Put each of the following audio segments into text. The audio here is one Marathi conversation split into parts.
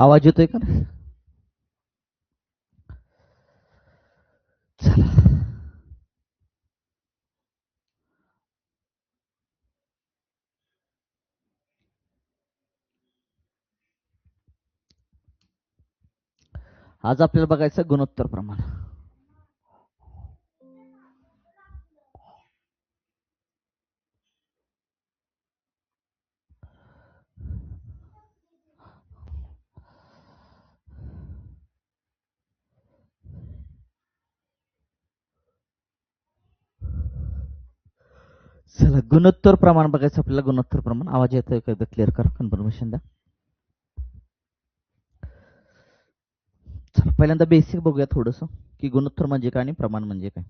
आवाज येतोय का? चला आज आपल्याला बघायचं गुणोत्तर प्रमाण. चला गुणोत्तर प्रमाण बघायचं आपल्याला. गुणोत्तर प्रमाण आवाज येतोय का? क्लिअर करा, कन्फर्मेशन द्या. चला पहिल्यांदा बेसिक बघूया थोडस की गुणोत्तर म्हणजे काय आणि प्रमाण म्हणजे काय.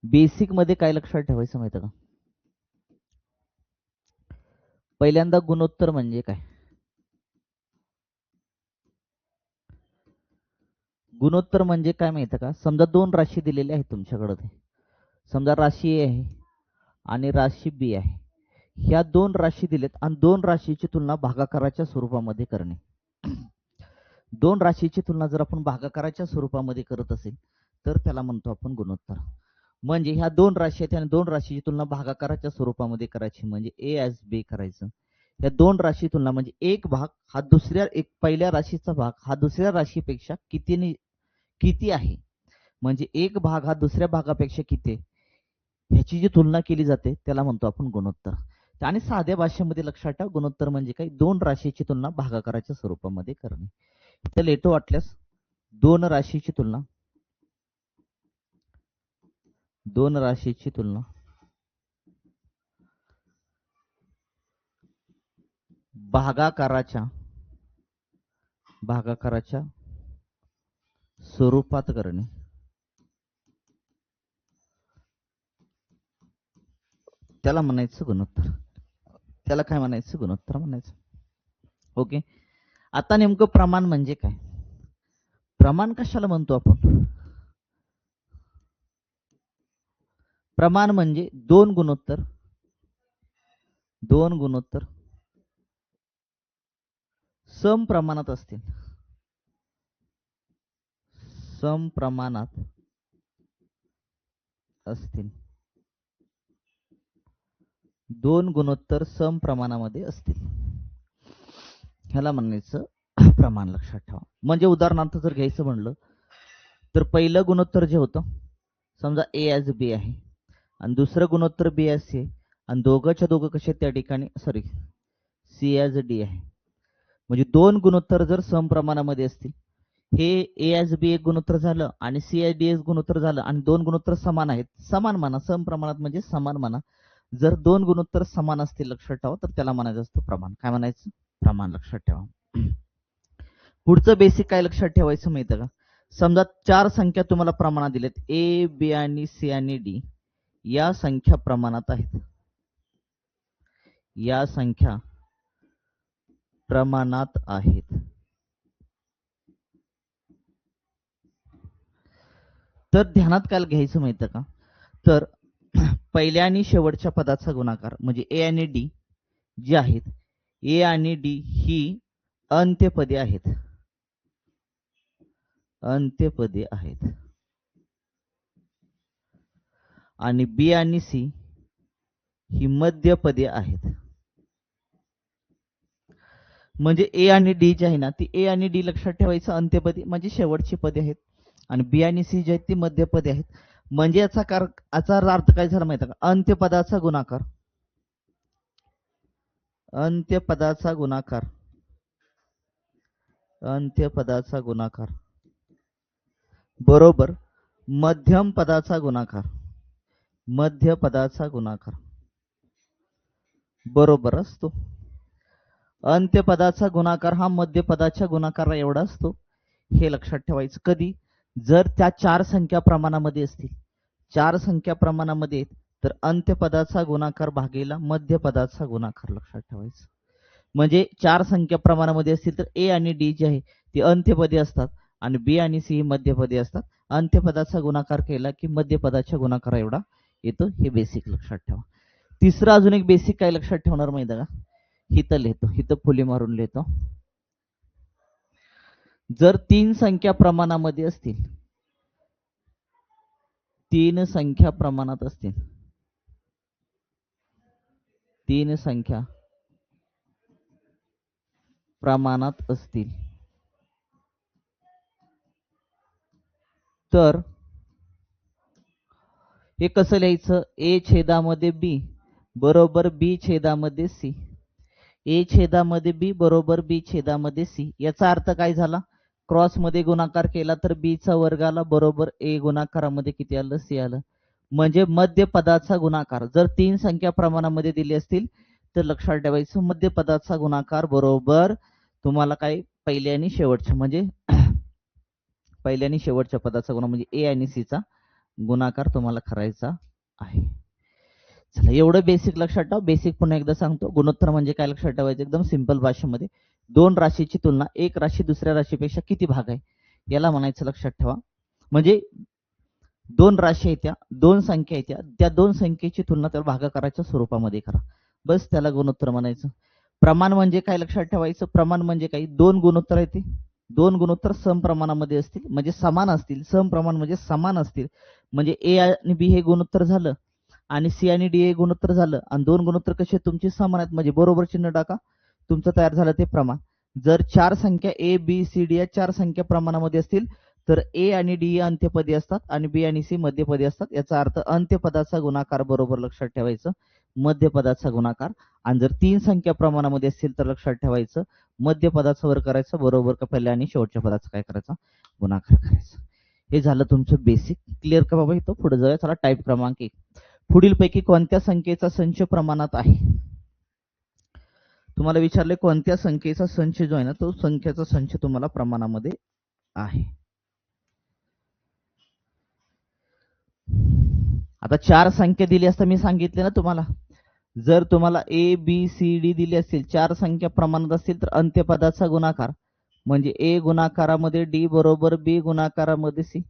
बेसिक मध्ये काय लक्षात ठेवायचं माहिती का? पहिल्यांदा गुणोत्तर म्हणजे काय. गुणोत्तर म्हणजे काय माहिती का? समजा दोन राशी दिलेल्या आहेत तुमच्याकडे. समजा राशी ए आहे आणि राशी बी आहे. ह्या दोन राशी दिलेत आणि दोन राशीची तुलना भागाकाराच्या स्वरूपामध्ये करणे. दोन राशीची तुलना जर आपण भागाकाराच्या स्वरूपामध्ये करत असेल तर त्याला म्हणतो आपण गुणोत्तर. म्हणजे ह्या दोन राशी आहेत आणि दोन राशीची तुलना भागाकाराच्या स्वरूपामध्ये करायची म्हणजे ए एस बी करायचं. या दोन राशी तुलना म्हणजे एक भाग हा दुसऱ्या पहिल्या राशीचा भाग हा दुसऱ्या राशीपेक्षा किती आहे, म्हणजे एक भाग हा दुसऱ्या भागापेक्षा किती ह्याची जी तुलना केली जाते त्याला म्हणतो आपण गुणोत्तर. आणि साध्या भाषेमध्ये लक्षात ठेवा गुणोत्तर म्हणजे काय? दोन राशीची तुलना भागाकाराच्या स्वरूपामध्ये करणे. इथं लेटो वाटल्यास दोन राशीची तुलना भागाकाराच्या स्वरूपात करणे. त्याला म्हणायचं गुणोत्तर. त्याला काय म्हणायचं? गुणोत्तर म्हणायचं. ओके. आता नेमकं प्रमाण म्हणजे काय? प्रमाण कशाला म्हणतो आपण? प्रमाण म्हणजे दोन गुणोत्तर समप्रमाणात असतील. दोन गुणोत्तर समप्रमाणामध्ये असतील ह्याला म्हणायचं प्रमाण. लक्षात ठेवा. म्हणजे उदाहरणार्थ जर घ्यायचं म्हणलं तर पहिलं गुणोत्तर जे होतं समजा ए एज बी आहे आणि दुसरं गुणोत्तर बी एज सी आणि दोघंच्या दोघं कसे त्या ठिकाणी सी एज डी आहे. म्हणजे दोन गुणोत्तर जर समप्रमाणामध्ये असतील, हे ए एज बी एक गुणोत्तर झालं आणि सी एज डी एक गुणोत्तर झालं आणि दोन गुणोत्तर समान आहेत, समान माना. समप्रमाणात म्हणजे समान माना. जर दोन गुणोत्तर समान असतील लक्षात ठेवा तर त्याला म्हणायचं असतं प्रमाण. काय म्हणायचं? प्रमाण. लक्षात ठेवा. पुढचं बेसिक काय लक्षात ठेवायचं माहिती का? समजा चार संख्या तुम्हाला प्रमाणात दिलेत ए बी आणि सी आणि डी. या संख्या प्रमाणात आहेत. तर ध्यानात काय घ्यायचं माहिती का? तर पहिल्या आणि शेवटच्या पदाचा गुणाकार म्हणजे ए आणि डी जी आहेत, ए आणि डी ही अंत्यपदे आहेत. आणि बी आणि सी ही मध्यपदे आहेत. म्हणजे ए आणि डी जी आहे ना ती ए आणि डी लक्षात ठेवायचं अंत्यपदी म्हणजे शेवटची पदे आहेत आणि बी आणि सी जी आहेत ती मध्यपदे आहेत. म्हणजे याचा अर्थ काय झाला माहिती का? अंत्यपदाचा गुणाकार बरोबर मध्य पदाचा गुणाकार बरोबर असतो. अंत्यपदाचा गुणाकार हा मध्यपदाच्या गुणाकारा एवढा असतो. हे लक्षात ठेवायचं. कधी? जर त्या चार संख्या प्रमाणामध्ये असतील, तर अंत्यपदाचा गुणाकार भागेला मध्यपदाचा गुणाकार. लक्षात ठेवायचं. म्हणजे चार संख्या प्रमाणामध्ये असतील तर ए आणि डी जी आहे ती अंत्यपदी असतात आणि बी आणि सी ही मध्यपदी असतात. अंत्यपदाचा गुणाकार केला की मध्यपदाच्या गुणाकारा एवढा येतो. हे बेसिक लक्षात ठेवा. तिसरं अजून एक बेसिक काय लक्षात ठेवणार माहिती का? हिथं लिहितो, हिथं फुली मारून लिहितो. जर तीन संख्या प्रमाणामध्ये असतील, तीन संख्या प्रमाणात असतील, तीन संख्या प्रमाणात असतील, तर हे कसं लिहायचं? ए छेदामध्ये बी बरोबर बी छेदामध्ये सी, ए छेदामध्ये बी बरोबर बी छेदामध्ये सी. याचा अर्थ काय झाला? क्रॉस मध्ये गुणाकार केला तर बी चा वर्ग आला बरोबर ए गुणाकारामध्ये किती आलं? सी आलं. म्हणजे मध्य पदाचा गुणाकार जर तीन संख्या प्रमाणामध्ये दिली असतील तर लक्षात ठेवायचं मध्य पदाचा गुणाकार बरोबर तुम्हाला काय पहिल्या आणि शेवटच्या म्हणजे पहिल्या आणि शेवटच्या पदाचा गुणाकार म्हणजे ए आणि सी चा गुणाकार तुम्हाला करायचा आहे. चला एवढं बेसिक लक्षात ठेवा. बेसिक पुन्हा एकदा सांगतो. गुणोत्तर म्हणजे काय लक्षात ठेवायचं एकदम सिंपल भाषेमध्ये दोन राशीची तुलना, एक राशी दुसऱ्या राशीपेक्षा किती भाग आहे याला म्हणायचं. लक्षात ठेवा म्हणजे दोन राशी आहेत त्या, दोन संख्या आहेत त्या दोन संख्येची तुलना त्या भागाकाराच्या स्वरूपामध्ये करा, बस त्याला गुणोत्तर म्हणायचं. प्रमाण म्हणजे काय लक्षात ठेवायचं? प्रमाण म्हणजे काय? दोन गुणोत्तर आहेत, दोन गुणोत्तर समप्रमाणामध्ये असतील म्हणजे समान असतील, समप्रमाण म्हणजे समान असतील म्हणजे ए आणि बी हे गुणोत्तर झालं आणि सी आणि डी हे गुणोत्तर झालं आणि दोन गुणोत्तर कसे तुमचे समान आहेत म्हणजे बरोबर चिन्ह टाका, तुमचं तयार झालं ते प्रमाण. जर चार संख्या ए बी सी डी या चार संख्या प्रमाणामध्ये असतील तर ए आणि डी अंत्यपदी असतात आणि बी आणि सी मध्यपदी असतात. याचा अर्थ अंत्यपदाचा गुणाकार बरोबर लक्षात ठेवायचं मध्यपदाचा गुणाकार. आणि जर तीन संख्या प्रमाणामध्ये असतील तर लक्षात ठेवायचं मध्यपदाचा वर्ग करायचा बरोबर का पहिल्या आणि शेवटच्या पदाचा काय करायचा? गुणाकार करायचा. हे झालं तुमचं बेसिक. क्लिअर का बाबा? इथं पुढे जाऊया. चला टाईप क्रमांक 1. पुढीलपैकी कोणत्या संख्येचा संच प्रमाणात आहे? तुम्हाला विचारले कोणत्या संख्येचा संच जो आहे ना तो संख्येचा संच तुम्हाला प्रमाणामध्ये आहे. आता चार संख्या दिली असता मी सांगितले ना तुम्हाला, जर तुम्हाला ए बी सी डी दिली असतील चार संख्या प्रमाणात असतील तर अंत्यपदाचा गुणाकार म्हणजे ए गुणाकारामध्ये डी बरोबर बी गुणाकारामध्ये सी,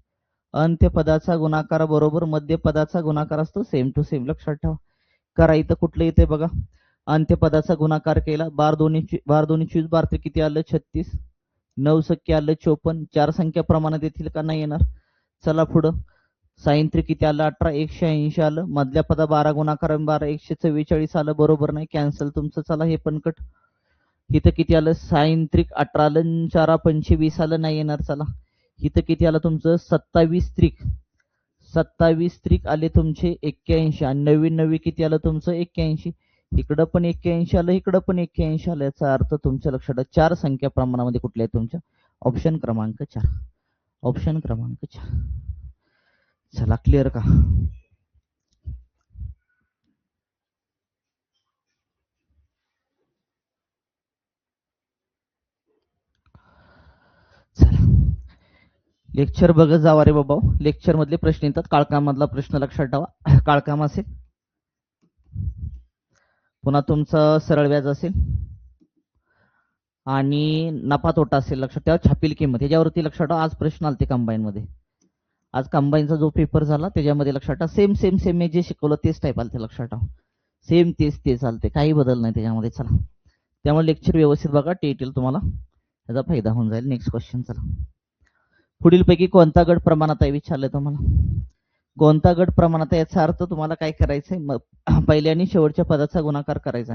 अंत्यपदाचा गुणाकार बरोबर मध्यपदाचा गुणाकार असतो. सेम टू सेम लक्षात ठेवा. करा. इथं कुठलं येते बघा, अंत्यपदाचा गुणाकार केला, बार दोन्ही 24 बार ते किती आलं? 36, 9 सख्खे आलं 54. चार संख्या प्रमाणात येतील का? नाही येणार. चला पुढं. साइन त्रिक किती आलं? 18, 180 आलं. मधल्या पदा 12 गुणाकार 12 144 आलं बरोबर नाही, कॅन्सल तुमचं. चला हे पण कट. इथं किती आलं? साइन त्रिक 18 आलं, 4 25 आलं, नाही येणार. चला इथं किती आलं तुमचं? 27 त्रिक आले तुमचे 81 आणि 99 किती आलं तुमचं? 81. इकडं पण 81 आलं, इकडं पण 81 आलं. याचा अर्थ तुमच्या लक्षात चार संख्या प्रमाणामध्ये कुठल्या आहेत तुमच्या? ऑप्शन क्रमांक 4. ऑप्शन क्रमांक 4. चला क्लिअर का? चला लेक्चर बघत जावा रे बाबा. लेक्चर मधले प्रश्न येतात. काळकामधला प्रश्न लक्षात ठेवा. काळकाम असेल, पुन्हा तुमचं सरळ व्याज असेल आणि नफा तोटा असेल. लक्षात ठेवा. छापील किंमत याच्यावरती लक्षात ठेवा. आज प्रश्न आलते कंबाईन मध्ये. आज कंबाईनचा जो पेपर झाला त्याच्यामध्ये लक्षात ठेवा सेम सेम सेम मी जे शिकवलं तेच टाईप आलते. लक्षात ठेवा सेम तेच चालते, काही बदल नाही त्याच्यामध्ये. चला त्यामुळे लेक्चर व्यवस्थित बघा, टीटीएल तुम्हाला त्याचा फायदा होऊन जाईल. Next question. चला पुढीलपैकी कोणता गट प्रमाणात आहे विचारलंय तुम्हाला. कोणता गट प्रमाणात आहे याचा अर्थ तुम्हाला काय करायचंय? पहिल्या आणि शेवटच्या पदाचा गुणाकार करायचा.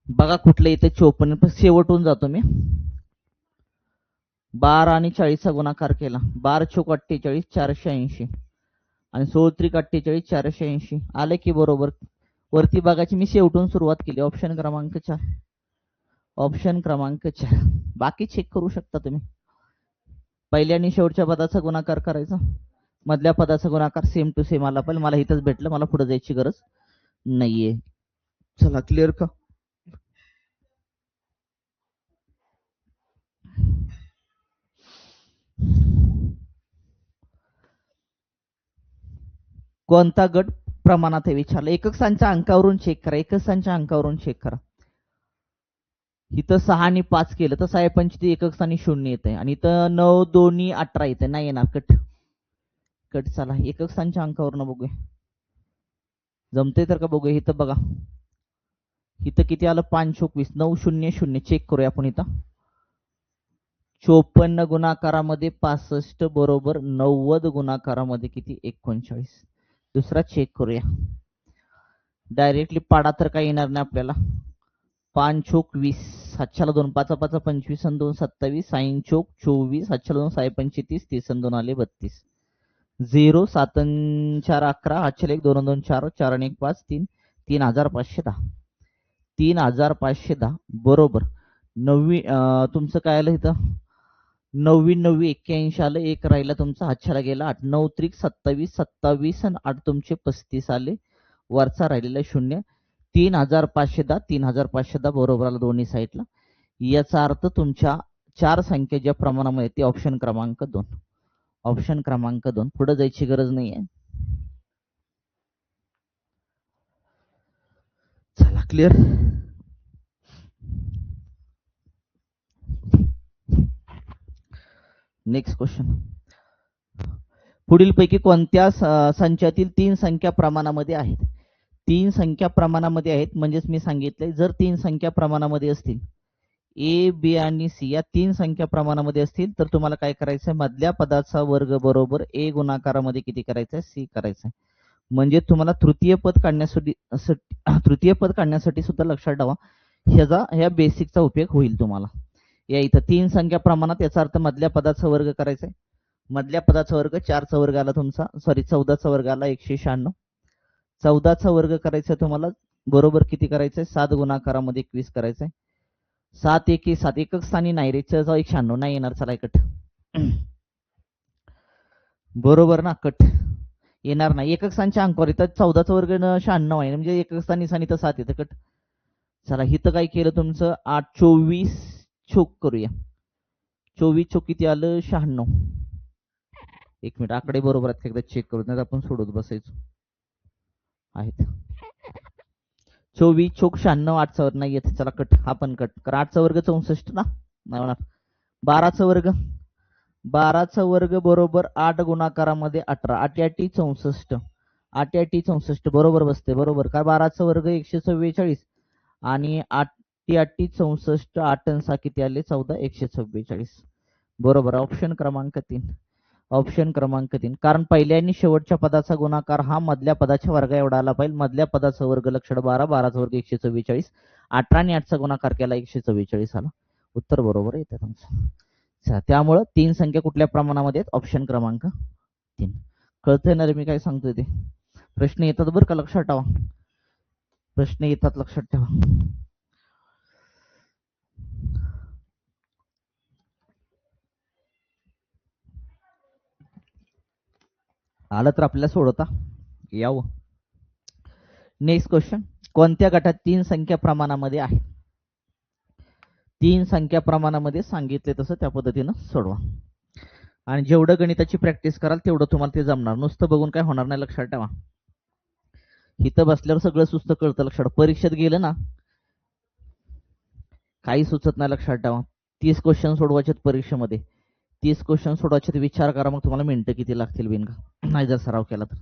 बघा कुठलं येते? 54. शेवटून जातो मी. 12 आणि 40 चा गुणाकार केला. 12 चोक 48 480 आणि 16 त्रिक 48 480 आले की बरोबर. वरती बघायची मी शेवटून सुरुवात केली. ऑप्शन क्रमांक 4. ऑप्शन क्रमांक 4. बाकी चेक करू शकता तुम्ही. पहिल्या आणि शेवटच्या पदाचा गुणाकार करायचा, मधल्या पदाचा गुणाकार सेम टू सेम आला पाहिजे. मला इथंच भेटलं, मला पुढे जायची गरज नाहीये. चला क्लिअर का? कोणता गट प्रमाणात आहे विचारलं. एकक संख्या अंकावरून चेक करा. एकक संख्या अंकावरून चेक करा. इथं 6 आणि 5 केलं तर 6 पंच एकक स्थानी 0 येत आहे आणि इथं 9 2 18 येते, नाही येणार. Cut cut. चला एकक संख्या अंकावरून बघूया जमते तर का बघूया. इथं बघा, इथं किती आलं? 5 चोक 20, 9 0 0. चेक करूया आपण इथं. 54 गुणाकारामध्ये 65 बरोबर 90 गुणाकारामध्ये किती 39. दुसरा चेक करूया. डायरेक्टली पाडा तर काही येणार नाही आपल्याला. 5 चोक 20, 7 2 5 5 25 आणि 2 27, 6 चोक 24, 7 2 6 35, 30 2 आले 32. 0 7 4 11, 8 1 2 2 4, 4 1 5 3, 3510. 3510 बरोबर तुमचं काय आलं इथं 99 81 आलं, एक राहिला तुमचा हातच्याला गेला 8 9 त्रिक 27 27 आणि 8 तुमचे 35 आले, वरचा राहिलेला 0. 3510 3510 बरोबर आलं दोन्ही साईडला. याचा अर्थ तुमच्या चार संख्या ज्या प्रमाणामध्ये ती ऑप्शन क्रमांक 2. ऑप्शन क्रमांक 2. पुढे जायची गरज नाहीये. चला क्लिअर. Next question. पुढीलपैकी कोणत्या संचातील 3 संख्या प्रमाणामध्ये आहेत? 3 संख्या प्रमाणामध्ये आहेत म्हणजेच मी सांगितले जर 3 संख्या प्रमाणामध्ये असतील ए बी आणि सी या 3 संख्या प्रमाणामध्ये असतील तर तुम्हाला काय करायचं आहे मधल्या पदाचा वर्ग बरोबर ए गुणाकारामध्ये किती करायचं आहे सी करायचं आहे. म्हणजे तुम्हाला तृतीय पद काढण्यासाठी सुद्धा लक्षात ठेवा ह्या बेसिकचा उपयोग होईल तुम्हाला. या इथं 3 संख्या प्रमाणात याचा अर्थ मधल्या पदाचा वर्ग करायचा आहे. मधल्या पदाचा वर्ग 4चा वर्ग आला तुमचा 14चा वर्ग आला 196. 14चा वर्ग करायचा तुम्हाला बरोबर किती करायचंय 7 गुणाकारामध्ये 21 करायचंय. 7 1 7 एकक स्थानी नाही रे 196 नाही येणार. चला कट बरोबर ना कट येणार नाही. एकक स्थानच्या अंकावर येतात 14चा वर्ग 96 आहे म्हणजे एकक स्थानी सानी तर 7 येतं कट. चला हिथं काय केलं तुमचं 8 24 चोक करूया. 24 चोक किती आलं 96. एक मिनिट आकडे बरोबर आहेत एकदा चेक करू नाही आपण सोडत बसायचो आहेत. 24 चोक 96 8चा वर्ग नाही येत. चला कट हा पण कट कारण 8चा वर्ग 64 ना नाही होणार. 12चा वर्ग 12चा वर्ग बरोबर 8 गुणाकारामध्ये 18 8 8 64 8 8 64 बरोबर बसते बरोबर का 12चा वर्ग 144 आणि 8 8 64 8 6 किती आले 14 144 बरोबर. ऑप्शन क्रमांक 3. ऑप्शन क्रमांक 3 कारण पहिल्या आणि शेवटच्या पदाचा गुणाकार हा मधल्या पदाच्या वर्गा एवढा आला पाहिजे. मधल्या पदाचा वर्ग लक्षात 12 12चा वर्ग 144 18 आणि 8चा गुणाकार केला 144 आला. उत्तर बरोबर येते तुमचं. त्यामुळे 3 संख्या कुठल्या प्रमाणामध्ये आहेत ऑप्शन क्रमांक 3. कळतंय ना रे मी काय सांगतोय ते. प्रश्न येतात बरं का लक्षात ठेवा. प्रश्न येतात लक्षात ठेवा. आलं तर आपल्याला सोडवता यावं. Next question. कोणत्या गटात 3 संख्या प्रमाणामध्ये आहे? 3 संख्या प्रमाणामध्ये सांगितले तसं त्या पद्धतीनं सोडवा. आणि जेवढं गणिताची प्रॅक्टिस कराल तेवढं तुम्हाला ते जमणार. नुसतं बघून काय होणार नाही लक्षात ठेवा. इथं बसल्यावर सगळं सुस्त कळतं लक्षात. परीक्षेत गेलं ना काही सुचत नाही लक्षात ठेवा. 30 क्वेश्चन सोडवायचे परीक्षेमध्ये. 30 क्वेश्चन सोडवायचे विचार करा मग तुम्हाला मिनिटं किती लागतील बिनका नाही जर सराव केला तर.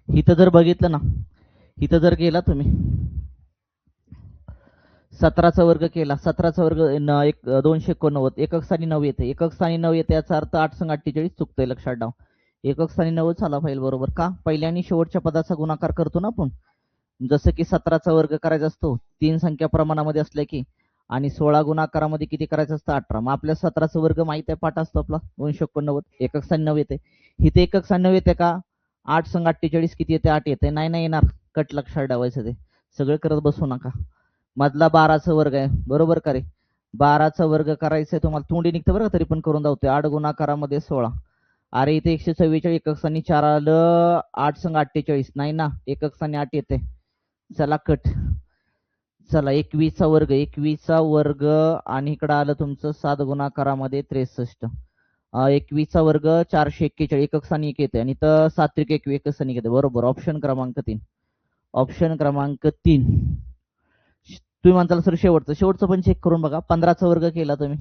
इथं जर बघितलं ना इथं जर गेला तुम्ही 17चा वर्ग केला 17चा वर्ग 289 एकक स्थानी 9 येते. एकक स्थानी 9 येते याचा अर्थ 8 संग 48 चुकतंय लक्षात ठेवा. एकक स्थानी 9 आला पाहिजे बरोबर का पहिल्या आणि शेवटच्या पदाचा गुणाकार करतो ना आपण. जसं की 17चा वर्ग करायचा असतो 3 संख्या प्रमाणामध्ये असल्या की आणि 16 गुणाकारामध्ये किती करायचं असतं 18. मग आपल्या 17चा वर्ग माहित आहे पाठ असतो आपला 289 एकक स्थानी 9 येते. इथे एकक स्थानी 9 येते का 8 संग 48 किती येते 8 येते. नाही येणार कट लक्षात ठेवायचं ते सगळं करत बसू नका. मधला 12चा वर्ग आहे बरोबर का रे 12चा वर्ग करायचंय तुम्हाला तोंडी निघतं बरं तरी पण करून दावतोय 8 गुणाकारामध्ये 16. अरे इथे 144 एकक स्थानी 4 आलं 8 संग 48 नाही ना एकक स्थानी 8 येते. चला कट. चला 21चा वर्ग 21चा वर्ग आणि इकडं आलं तुमचं 7 गुणाकारामध्ये 63. 21चा वर्ग 441 एकक स्थानी 1 येते आणि तर 7 त्रिक 21 एकक स्थानी येते बरोबर. ऑप्शन क्रमांक 3. ऑप्शन क्रमांक 3. तुम्ही म्हणताल सर शेवटचं पण चेक करून बघा. 15चा वर्ग केला तुम्ही,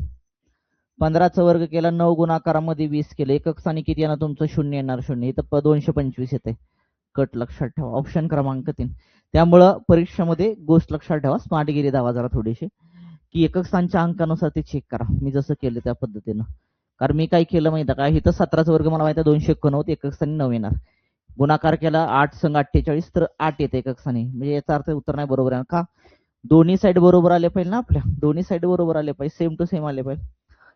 15चा वर्ग केला, 9 गुणाकारामध्ये 20 केलं, एकक स्थानी किती येणार तुमचं? 0 येणार. 0 इथं 225 येते. कट लक्षात ठेवा. ऑप्शन क्रमांक 3. त्यामुळं परीक्षेमध्ये गोष्ट लक्षात ठेवा, स्मार्टगिरी दावा जरा थोडीशी, की एकक स्थानच्या अंकानुसार ते चेक करा. मी जसं केलं त्या पद्धतीनं. कारण मी काय केलं माहिती आहे का, इथं 17चा वर्ग मला माहिती आहे 291 एकक स्थानी 9 येणार. गुणाकार केला 8 संग 48 तर 8 येते एकक स्थानी. म्हणजे याचा अर्थ उत्तर नाही बरोबर आहे का? दोन्ही साईड बरोबर आले पाहिजे ना आपल्या, दोन्ही साईड बरोबर आले पाहिजे, सेम टू सेम आले पाहिजे.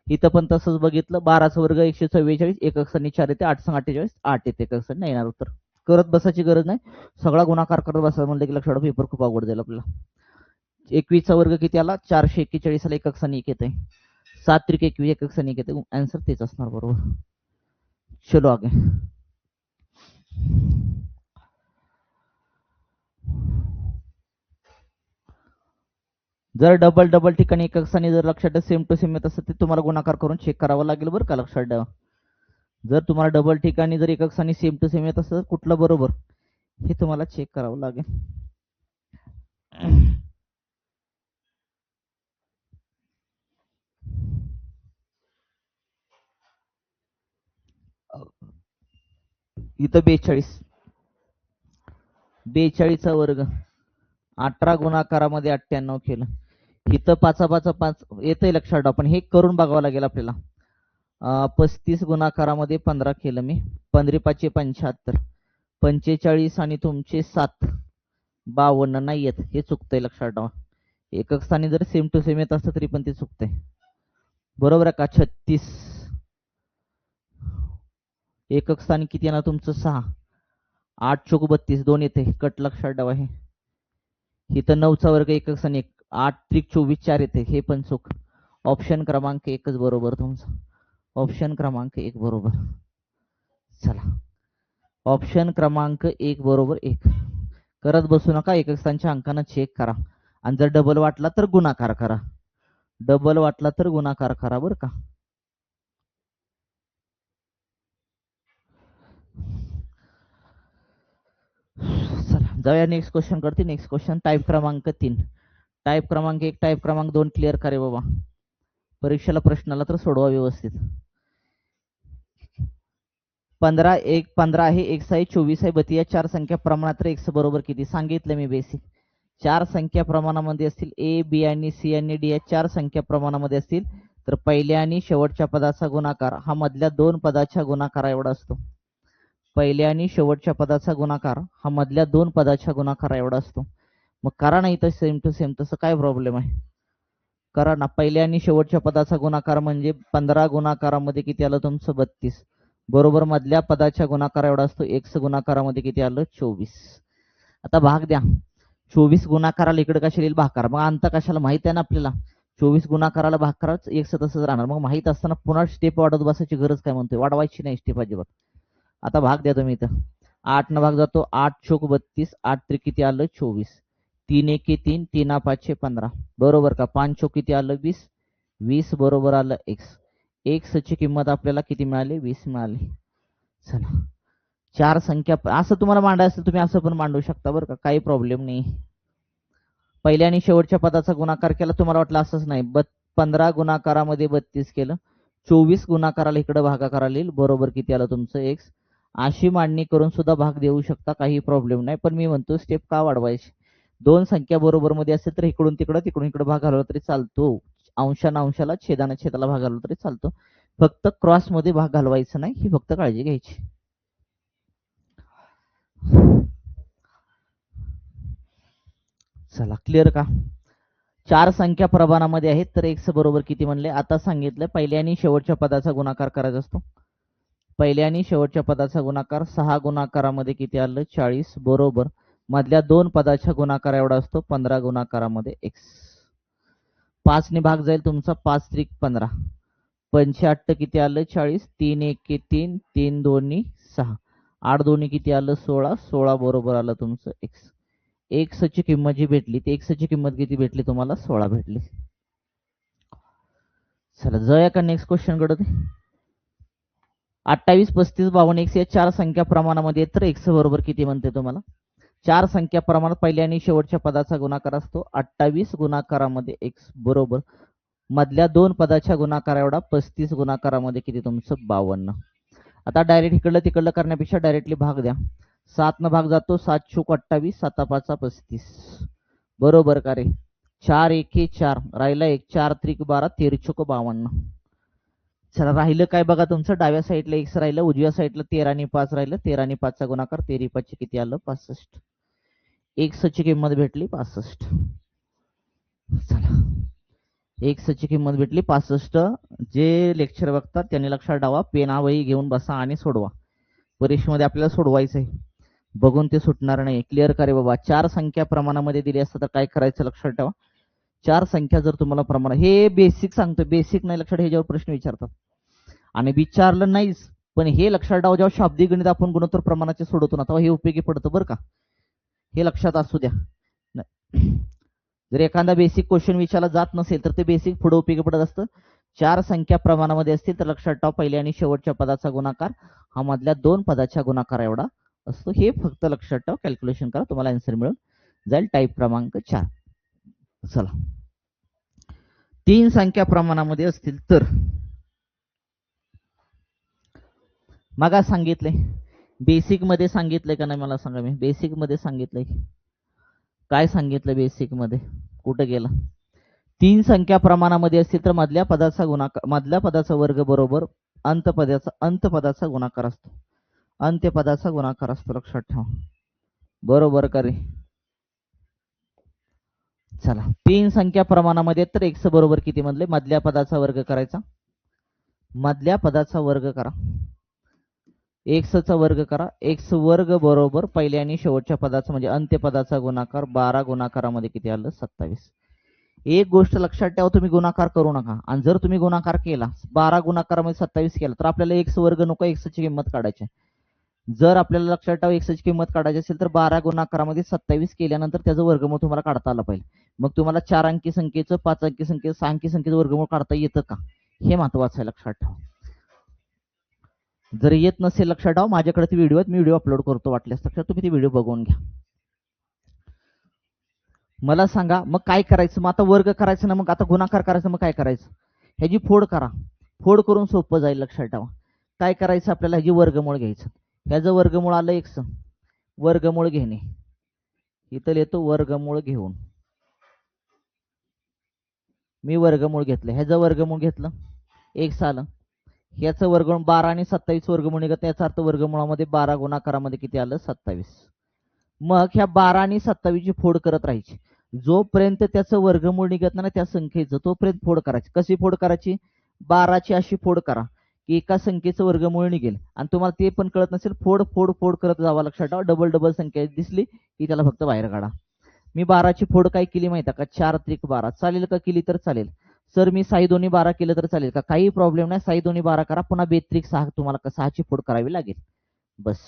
इथं पण तसंच बघितलं. 12चा वर्ग 144 एकक स्थानी 4 येते, 8 संग 48 8 येते एकक स्थानी. नाही येणार उत्तर. करत बसायची गरज नाही, सगळा गुणाकार करत बसा म्हणलं की लक्षात पेपर खूप अवघड जाईल आपल्याला. 21चा वर्ग किती आला? 441 आला, एकक स्थानी 1 येते. 7 त्रिक 21 एकक स्थानी 1 येते. आन्सर तेच असणार बरोबर. चलो आगे. जर डबल ठिकाणी एकक स्थानी जर लक्षात सेम टू सेम येत असतं ते तुम्हाला गुणाकार करून चेक करावं लागेल बरं का, लक्षात ठेवा. जर तुम्हाला डबल ठिकाणी जर एकक स्थानी सेम टू सेम येत असतं कुठलं बरोबर हे तुम्हाला चेक करावं लागेल. इथं 42चा वर्ग 18 गुणाकारामध्ये 98 केलं. इथं 5 येतंय लक्षात ठेवा, पण हे करून बघावं लागेल आपल्याला. 35 गुणाकारामध्ये 15 केलं मी, 15 5 75, 45 आणि तुमचे 7 52 नाही येत, हे चुकतंय लक्षात ठेवा. एकक स्थानी जर सेम टू सेम येत असतं तरी पण ते चुकतंय. बरोबर आहे का? 36 एकक स्थानी किती येणार तुमचं? 6. 8 चोक 32 2 येते, कट लक्षात ठेवा. हे इथं 9चा वर्ग एकक स्थानी 8 त्रिक 24 4 येते, हे पण चूक. ऑप्शन क्रमांक 1च बरोबर तुमचं. ऑप्शन क्रमांक 1 बरोबर. चला, ऑप्शन क्रमांक 1 बरोबर 1. करत बसू नका, एकक स्थानच्या अंकानं चेक करा. आणि जर डबल वाटला तर गुणाकार करा, डबल वाटला तर गुणाकार करा बरं का. चला जाऊया नेक्स्ट क्वेश्चन करते. नेक्स्ट क्वेश्चन टाईप क्रमांक 3. टाईप क्रमांक 1 टाईप क्रमांक 2 क्लिअर करे बाबा. परीक्षेला प्रश्नाला तर सोडवा व्यवस्थित. 15 आहे, x आहे, 24 आहे, 32 या 4 संख्या प्रमाणात x बरोबर किती? सांगितलं मी बेसिक. 4 संख्या प्रमाणामध्ये असतील, a b आणि c आणि d या 4 संख्या प्रमाणामध्ये असतील तर पहिल्या आणि शेवटच्या पदाचा गुणाकार हा मधल्या 2 पदाच्या गुणाकारा एवढा असतो. पहिल्या आणि शेवटच्या पदाचा गुणाकार हा मधल्या 2 पदाच्या गुणाकारा एवढा असतो. मग करा नाही तर सेम टू सेम, तसं काय प्रॉब्लेम आहे? करा ना. पहिल्या आणि शेवटच्या पदाचा गुणाकार म्हणजे 15 गुणाकारामध्ये किती आलं तुमचं? 32 बरोबर मधल्या पदाच्या गुणाकार एवढा असतो. x गुणाकारामध्ये किती आलं? 24. आता भाग द्या. 24 गुणाकाराला इकडे कशा येईल? भाकार. मग अंत कशाला? माहित आहे ना आपल्याला 24 गुणाकाराला भाकाराच x तसंच राहणार. मग माहित असताना पुन्हा स्टेप वाढवत बसायची गरज काय? म्हणतोय वाढवायची नाही स्टेप अजिबात. आता भाग द्या तुम्ही. इथं 8 न भाग जातो, 8 चोक 32, 8 त्रिक किती आलं? 24, 3 1 3, 3 5 15 बरोबर का? 5 चोक किती आलं? 20, 20 बरोबर आलं x. x ची किंमत आपल्याला किती मिळाली? 20 मिळाली. चला, 4 संख्या असं तुम्हाला मांडायचं असेल तुम्ही असं पण मांडू शकता बरं का, काही प्रॉब्लेम नाही. पहिल्या आणि शेवटच्या पदाचा गुणाकार केला, तुम्हाला वाटलं असंच नाही, 15 गुणाकारामध्ये 32 केलं, 24 गुणाकाराला इकडे भागाकाराला येईल बरोबर किती आलं तुमचं? x. अशी मांडणी करून सुद्धा भाग देऊ शकता, काही प्रॉब्लेम नाही. पण मी म्हणतो स्टेप का वाढवायची? 2 संख्या बरोबर मध्ये असेल तर इकडून तिकडं इकडे भाग घालवला तरी चालतो, अंशाना अंशाला छेदाना छेदाला भाग घालवला तरी चालतो. फक्त क्रॉस मध्ये भाग घालवायचा नाही, ही फक्त काळजी घ्यायची. चला, क्लिअर का? 4 संख्या प्रमाणामध्ये आहेत तर x बरोबर किती म्हणले? आता सांगितलं पहिल्या आणि शेवटच्या पदाचा गुणाकार करायचा असतो. पहिल्या आणि शेवटच्या पदाचा गुणाकार 6 गुणाकारामध्ये किती आलं? 40 बरोबर मधल्या 2 पदाच्या गुणाकार एवढा असतो 15 गुणाकारामध्ये x. 5 ने भाग जाईल तुमचा, 5 त्रिक 15, 85 किती आलं? 40, 3 1 3, 3 2 6, 8 2 किती आलं? 16, 16 बरोबर आलं तुमचं x. x ची किंमत जी भेटली ती x ची किंमत किती भेटली तुम्हाला? 16 भेटली. चला जाऊया का नेक्स्ट क्वेश्चन कडे. 28 35 52 x या 4 संख्या प्रमाणामध्ये तर x बरोबर किती म्हणते तुम्हाला? चार संख्या प्रमाणात पहिल्या आणि शेवटच्या पदाचा गुणाकार असतो 28 गुणाकारामध्ये x बरोबर मधल्या दोन पदाच्या गुणाकार एवढा 35 गुणाकारामध्ये किती तुमचं 52. आता डायरेक्ट इकडलं तिकडलं करण्यापेक्षा डायरेक्टली भाग द्या. 7 न भाग जातो 7 चूक 28 7 5 35 बरोबर का रे. 4 1 4 राहिला 1 4 त्रिक 12 13 चूक 52. चला राहिलं काय बघा तुमचं डाव्या साईडला x राहिलं उजव्या साईडला 13 आणि 5 राहिलं 13 आणि 5 चा गुणाकार 13 5 किती आलं 65. x ची किंमत भेटली 65. चला x ची किंमत भेटली 65. जे लेक्चर बघतात त्यांनी लक्षात ठेवा पेना वही घेऊन बसा आणि सोडवा. परीक्षेमध्ये आपल्याला सोडवायचं आहे बघून ते सुटणार नाही. क्लिअर करे बाबा. चार संख्या प्रमाणामध्ये दिली असतं तर काय करायचं लक्षात ठेवा. चार संख्या जर तुम्हाला प्रमाण हे बेसिक सांगतो बेसिक नाही लक्षात ह्याच्यावर प्रश्न विचारतात आणि विचारलं नाहीच पण हे लक्षात ठेवा जेव्हा शाब्दिक गणित आपण गुणोत्तर प्रमाणाचे सोडवतो ना तेव्हा हे उपयोगी पडतं बरं का. हे लक्षात असू द्या. जर एखादा बेसिक क्वेश्चन विचारला जात नसेल तर ते बेसिक पुढे उपयोगी पडत असतं. चार संख्या प्रमाणामध्ये असतील तर लक्षात ठेवा पहिल्या आणि शेवटच्या पदाचा गुणाकार हा मधल्या दोन पदाच्या गुणाकार एवढा असतो. हे फक्त लक्षात ठेवा कॅल्क्युलेशन करा तुम्हाला आन्सर मिळून जाईल. टाईप क्रमांक 4. चला तीन संख्या प्रमाणामध्ये असतील तर मग सांगितले बेसिक मध्ये सांगितलंय का नाही मला सांगा. मी बेसिक मध्ये सांगितलंय काय सांगितलं बेसिक मध्ये कुठं गेला. तीन संख्या प्रमाणामध्ये असतील तर मधल्या पदाचा गुणाकार मधल्या पदाचा वर्ग बरोबर अंतपदाचा गुणाकार असतो. अंत्यपदाचा गुणाकार असतो लक्षात ठेवा. बरोबर का रे. चला तीन संख्या प्रमाणामध्ये तर x बरोबर किती म्हणले मधल्या पदाचा वर्ग करायचा. मधल्या पदाचा वर्ग करा x चा वर्ग करा. x वर्ग बरोबर पहिल्या आणि शेवटच्या पदाचा म्हणजे अंत्यपदाचा गुणाकार 12 गुणाकारामध्ये किती आलं 27. एक गोष्ट लक्षात ठेवा तुम्ही गुणाकार करू नका आणि जर तुम्ही गुणाकार केला 12 गुणाकारामध्ये 27 केला तर आपल्याला x वर्ग नको x ची किंमत काढायची. जर आपल्याला लक्षात ठेवा x ची किंमत काढायची असेल तर 12 गुणाकारामध्ये 27 केल्यानंतर त्याचं वर्गमूळ तुम्हाला काढता आलं पाहिजे. मग तुम्हाला 4 अंकी संख्येचं 5 अंकी संख्येचं 6 अंकी संख्येचं वर्गमूळ काढता येतं का हे महत्वाचं आहे लक्षात ठेवा. जर येत नसेल लक्षात ठेवा माझ्याकडे ते व्हिडिओ आहेत मी व्हिडिओ अपलोड करतो वाटल्यास लक्षात तुम्ही ते व्हिडिओ बघून घ्या. मला सांगा मग काय करायचं. मग आता वर्ग करायचं ना मग आता गुणाकार करायचं मग काय करायचं. ह्याची फोड करा. फोड करून सोपं जाईल लक्षात ठेवा. काय करायचं आपल्याला ह्याची वर्गमूळ घ्यायचं. ह्याचं वर्गमूळ आलं x वर्गमूळ घेणे इथं येतो वर्गमूळ घेऊन मी वर्गमूळ घेतलं ह्याचं वर्गमूळ घेतलं x आलं. याचं वर्गमूळ 12 आणि 27 वर्गमूळ निघत याचा अर्थ वर्गमूळामध्ये 12 गुणाकारामध्ये किती आलं 27. मग ह्या 12 आणि 27 ची फोड करत राहायची जोपर्यंत त्याचं वर्गमूळ निघत नाही त्या संख्येचं तोपर्यंत फोड करायची. कशी फोड करायची 12ची अशी फोड करा की एका संख्येचं वर्गमूळ निघेल आणि तुम्हाला ते पण कळत नसेल फोड फोड फोड करत जावा लक्षात ठेवा. डबल डबल संख्या दिसली की त्याला फक्त बाहेर काढा. मी 12ची फोड काय केली माहिती का 4 त्रिक 12 चालेल का केली तर चालेल. सर मी साई दोन्ही 12 केलं तर चालेल का काही प्रॉब्लेम नाही. साई दोन्ही 12 करा पुन्हा बेत्रिक 6 तुम्हाला 6ची फोड करावी लागेल. बस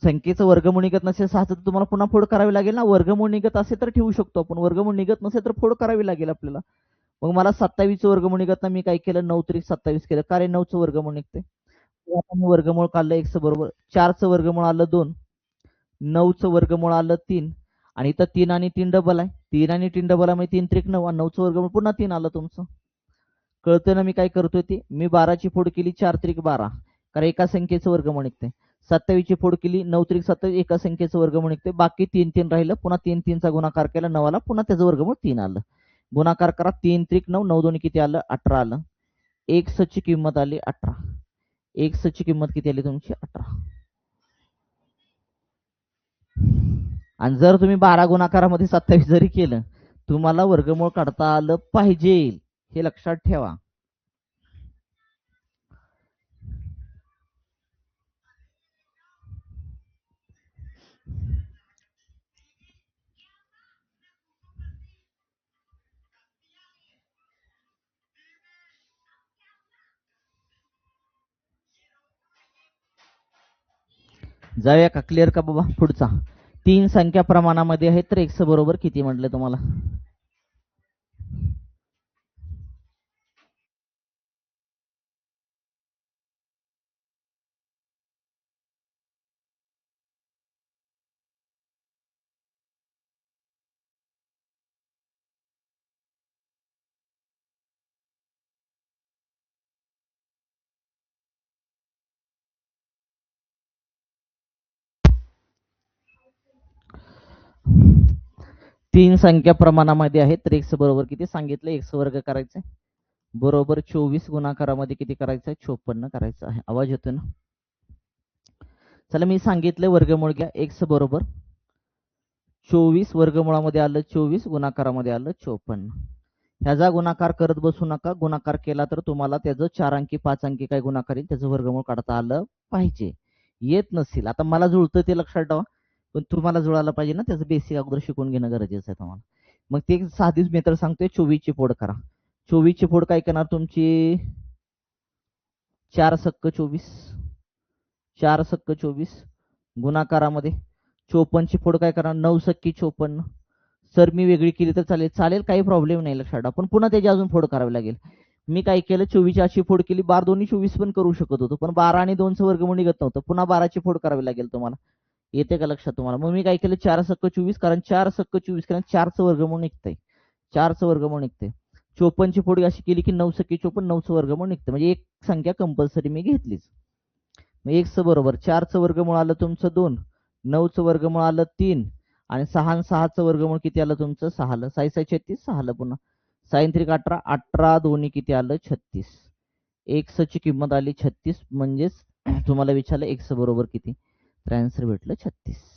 संख्येचं वर्गमूळ निघत नसेल 6चं तर तुम्हाला पुन्हा फोड करावी लागेल ना. वर्गमूळ निघत असेल तर ठेवू शकतो आपण वर्गमूळ निघत नसेल तर फोड करावी लागेल आपल्याला. मग मला 27 वर्गमूळ निघत ना मी काय केलं 9 त्रिक 27 केलं कारण 9चं वर्गमूळ निघते. आता मी वर्गमूळ काढलं x बरोबर 4चं वर्गमूळ आलं 2 9चं वर्गमूळ आलं 3 आणि इथं 3 आणि 3 डबल आहे 3 आणि 3 डबल आहे म्हणजे 3 त्रिक 9 आणि 9चं वर्गमूळ पुन्हा 3 आलं तुमचं. कळतं ना मी काय करतोय ते. मी 12ची फोड केली 4 त्रिक 12 कारण एका संख्येचं वर्गमूळ निघते. 27 ची फोड केली 9 त्रिक 27 एका संख्येचं वर्गमूळ निघते. बाकी 3 3 राहिलं पुन्हा 3 3 चा गुणाकार केला 9 आला पुन्हा त्याचं वर्गमूळ 3 आलं. गुणाकार करा 3 त्रिक 9 9 दोन्ही किती आलं 18 आलं. x ची किंमत आली 18. x ची किंमत किती आली तुमची 18. आणि जर तुम्ही 12 गुणाकारामध्ये 27 जरी केलं तुम्हाला वर्गमूळ काढता आलं पाहिजे हे लक्षात ठेवा. जाऊया का क्लिअर का बाबा. पुढचा तीन संख्या प्रमाणामध्ये आहेत तर x बरोबर किती म्हटलं तुम्हाला. तीन संख्या प्रमाणामध्ये आहेत तर x बरोबर किती सांगितलं, x वर्ग करायचंय बरोबर 24 गुणाकारामध्ये किती करायचं आहे, 54 करायचं आहे. आवाज येतोय ना? चला मी सांगितलं वर्गमूळ घ्या. x बरोबर 24 वर्गमुळामध्ये आलं 24 गुणाकारामध्ये आलं 54. ह्याचा गुणाकार करत बसू नका. गुणाकार केला तर तुम्हाला त्याचं 4 अंकी 5 अंकी काय गुणाकार येईल त्याचं वर्गमूळ काढता आलं पाहिजे. येत नसेल आता मला जुळतं ते लक्षात ठेवा, पण तुम्हाला जुळायला पाहिजे ना, त्याचं बेसिक अगोदर शिकून घेणं गरजेचं आहे तुम्हाला. मग ते साधीच मेथड सांगतोय, 24 ची फोड करा. 24 ची फोड काय करणार तुमची, 4 सक्क 24, 4 सक्क 24 गुणाकारामध्ये 54 ची फोड काय करणार, 9 सक्की 54. सर मी वेगळी केली तर चालेल, चालेल काही प्रॉब्लेम नाही लक्षात ठेवा, पण पुन्हा त्याची अजून फोड करावी लागेल. मी काय केलं, 24 अशी फोड केली, 12 दोन्ही 24 पण करू शकत होतो, पण 12 आणि 2 चं वर्गमूळ निघत नव्हतं, पुन्हा 12 ची फोड करावी लागेल तुम्हाला. येते का लक्षात तुम्हाला? मग मी काय केलं, 4 सक्क 24, कारण 4 सक्क 24 कारण 4 चं वर्गमूळ निघतंय, 4 चं वर्गमूळ निघतंय. 54 ची फोड अशी केली की 9 सक्की 54, 9 चं वर्गमूळ निघतं, म्हणजे एक संख्या कंपल्सरी मी घेतलीच. मग x बरोबर 4 चं वर्गमूळ आलं तुमचं 2, 9 चं वर्गमूळ आलं 3 आणि 6 आणि 6 चं वर्गमूळ किती आलं तुमचं 6 आलं. 6 6 36, 6 आलं पुन्हा. 6 3 18, 18 दोन्ही किती आलं 36. x ची किंमत आली 36, म्हणजेच तुम्हाला विचारलं x बरोबर किती, तर आन्सर भेटलं 36.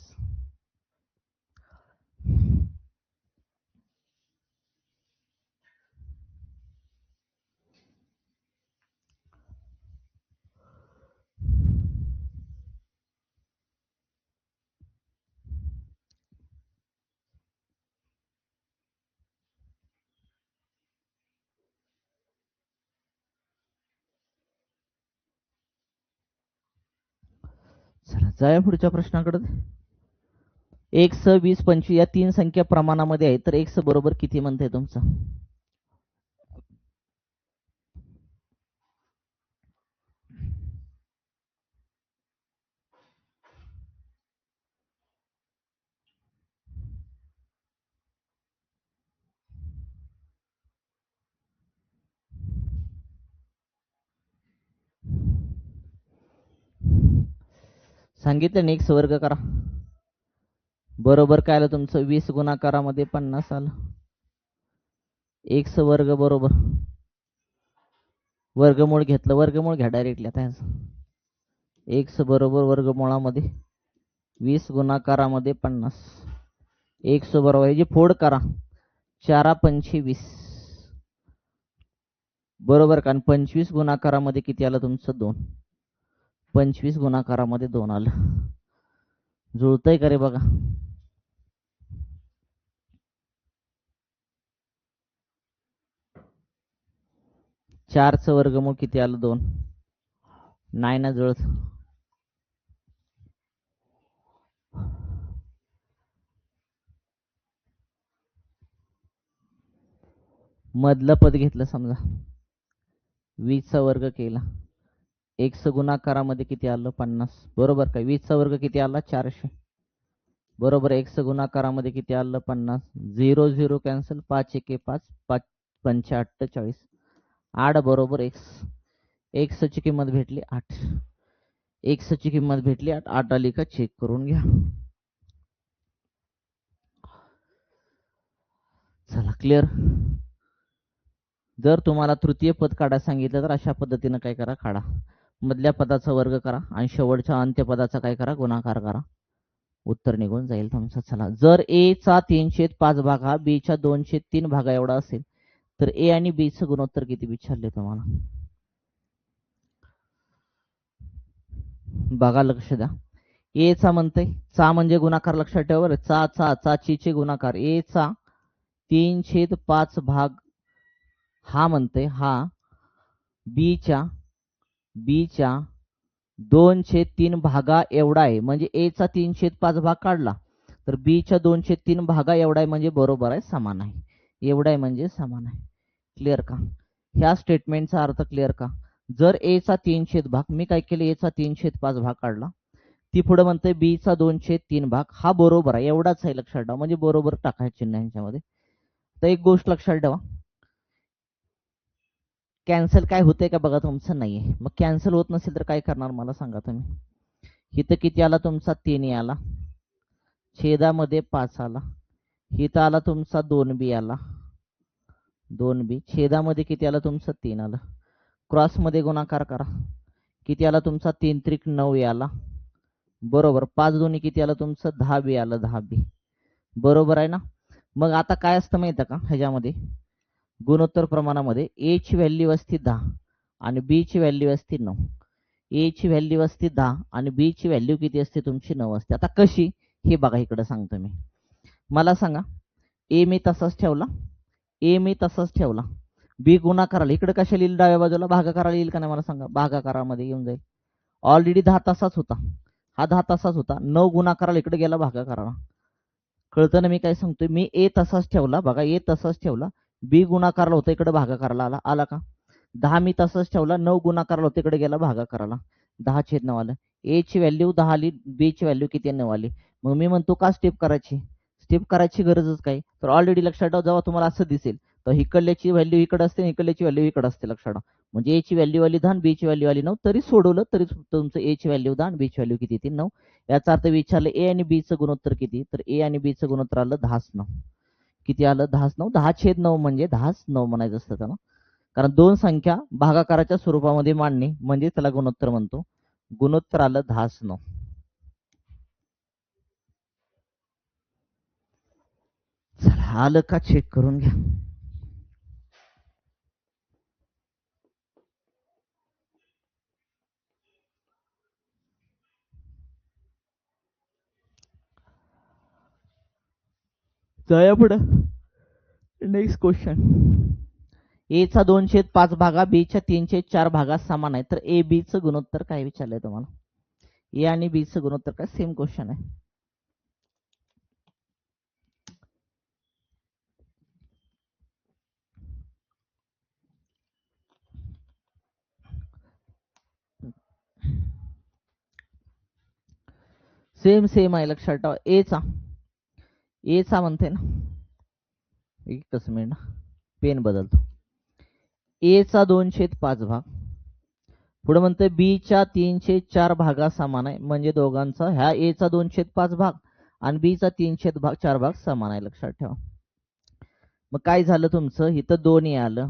चला जाऊया पुढच्या प्रश्नाकडे. x 20 25 या तीन संख्या प्रमाणामध्ये आहेत तर x बरोबर किती म्हणताय तुमचं. सांगितलं ना x वर्ग करा, बरोबर काय आलं तुमचं 20 गुणाकारामध्ये 50 आलं. x वर्ग बरोबर वर्गमूळ घेतलं, वर्गमूळ घ्या डायरेक्टली आता x बरोबर वर्गमुळामध्ये 20 गुणाकारामध्ये 50, x बरोबर याची फोड करा, 4 25 बरोबर का, 25 गुणाकारामध्ये किती आलं तुमचं 2, 25 गुणाकारामध्ये 2 आलं. जुळतंय का रे बघा. 4 चं वर्गमूळ किती आलं 2, नाही ना जुळत. मधलं पद घेतलं समजा, 20 चा वर्ग केला, x गुणाकारामध्ये किती आलं 50 बरोबर का, 20 चा वर्ग किती आला 400 बरोबर, x गुणाकारामध्ये किती आलं 50, 0 0 कॅन्सल, 5 1 5, 5 5 48, 8 बरोबर x ची किंमत भेटली 8, x ची किंमत भेटली 8, 8 आली का चेक करून घ्या. चला क्लिअर. जर तुम्हाला तृतीय पद काढायला सांगितलं तर अशा पद्धतीने काय करा, काढा. मधल्या पदाचा वर्ग करा आणि शेवटच्या अंत्यपदाचा काय करा, गुणाकार करा, उत्तर निघून जाईल तुमचं. चला, जर a चा 3/5 भाग हा b च्या 2/3 भागा एवढा असेल तर a आणि b चं गुणोत्तर किती विचारले तुम्हाला. बघा लक्ष द्या. a चा म्हणतंय, चा म्हणजे गुणाकार लक्षात ठेवा बरं, चा चे गुणाकार, a चा 3/5 भाग हा म्हणतंय, हा b च्या 2/3 भागा एवढा आहे, म्हणजे a चा 3/5 भाग काढला तर b च्या 2/3 भागा एवढा आहे, म्हणजे बरोबर आहे, समान आहे. एवढा आहे म्हणजे समान आहे. क्लिअर का. ह्या स्टेटमेंटचा अर्थ क्लिअर का. जर a चा 3/5 भाग, मी काय केलं, a चा 3/5 भाग काढला, ती पुढे म्हणते b चा 2/3 भाग हा बरोबर आहे, एवढाच आहे लक्षात ठेवा, म्हणजे बरोबर टाकायचं चिन्ह यांच्यामध्ये. तर एक गोष्ट लक्षात ठेवा, कॅन्सल काय होतंय का बघा तुमचं, नाहीये. मग कॅन्सल होत नसेल तर काय करणार मला सांगा तुम्ही. इथं किती आला तुमचा 3 आला, छेदामध्ये 5 आला, इथं आला तुमचा 2b आला, 2b छेदामध्ये किती आलं तुमचं 3 आलं, क्रॉस मध्ये गुणाकार करा, किती आला तुमचा 3 त्रिक 9 आला, बरोबर 5 दोन्ही किती आलं तुमचं 10b आलं, 10b बरोबर आहे ना. मग आता काय असतं माहिती का ह्याच्यामध्ये गुणोत्तर प्रमाणामध्ये ए ची व्हॅल्यू असते 10 आणि बी ची व्हॅल्यू असते 9, ए ची व्हॅल्यू असते 10 आणि बी ची व्हॅल्यू किती असते तुमची 9 असते. आता कशी हे बघा इकडे सांगतो मी, मला सांगा ए मी तसाच ठेवला, ए मी तसाच ठेवला, बी गुणाकाराला इकडे कशा लिहिलं डाव्या बाजूला भागाकाराला येईल का नाही मला सांगा, भागाकारामध्ये येऊन जाईल, ऑलरेडी 10 तासाच होता, हा 10 तासाच होता, 9 गुणाकाराला इकडे गेला भागाकाराला, कळतं ना मी काय सांगतोय, मी ए तसाच ठेवला बघा, ए तसाच ठेवला, बी गुणाकाराला होता इकडे भागाकाराला आला, आला का, 10 मी तसाच ठेवला, 9 गुणाकाराला होता इकडे गेला भागाकाराला, 10/9 आलं, ए ची व्हॅल्यू 10 आली, बी ची व्हॅल्यू किती 9 आली. मग मी म्हणतो का स्टेप करायची, स्टेप करायची गरजच काय, तर ऑलरेडी लक्षात ठेवा जेव्हा तुम्हाला असं दिसेल तर इकडल्याची व्हॅल्यू इकडे असते, इकडल्याची व्हॅल्यू इकडे असते, लक्षात ठेवा, म्हणजे ए ची व्हॅल्यू आली 10, बी ची व्हॅल्यू आली 9, तरी सोडवलं तरी तुमचं ए ची व्हॅल्यू 10 बी ची व्हॅल्यू किती ती 9, याचा अर्थ विचारलं ए आणि बी चं गुणोत्तर किती, तर ए आणि बी चं गुणोत्तर आलं 10/9, किती आलं 10/9, 10/9 म्हणजे 10/9 म्हणायचं असतं त्याला, कारण दोन संख्या भागाकाराच्या स्वरूपामध्ये मांडणे म्हणजे त्याला गुणोत्तर म्हणतो, गुणोत्तर आलं 10/9. चला आलं का चेक करून घ्या. जाऊया पुढं, नेक्स्ट क्वेश्चन, ए चा 2/5 भागा बी च्या 3/4 भागात समान आहे, तर ए बी चं गुणोत्तर काय विचारलंय तुम्हाला, ए आणि बी चं गुणोत्तर काय, सेम क्वेश्चन आहे. सेम सेम आहे, लक्षात ठेवा, ए चा म्हणते ना, एकच मिनिट पेन बदलतो, ए चा 2/5 भाग, पुढे म्हणते बी च्या 3/4 भागा समान आहे, म्हणजे दोघांचा ह्या ए चा 2/5 भाग आणि बी चा 3/4 भाग समान आहे, लक्षात ठेवा. मग काय झालं तुमचं, इथं 2 आलं,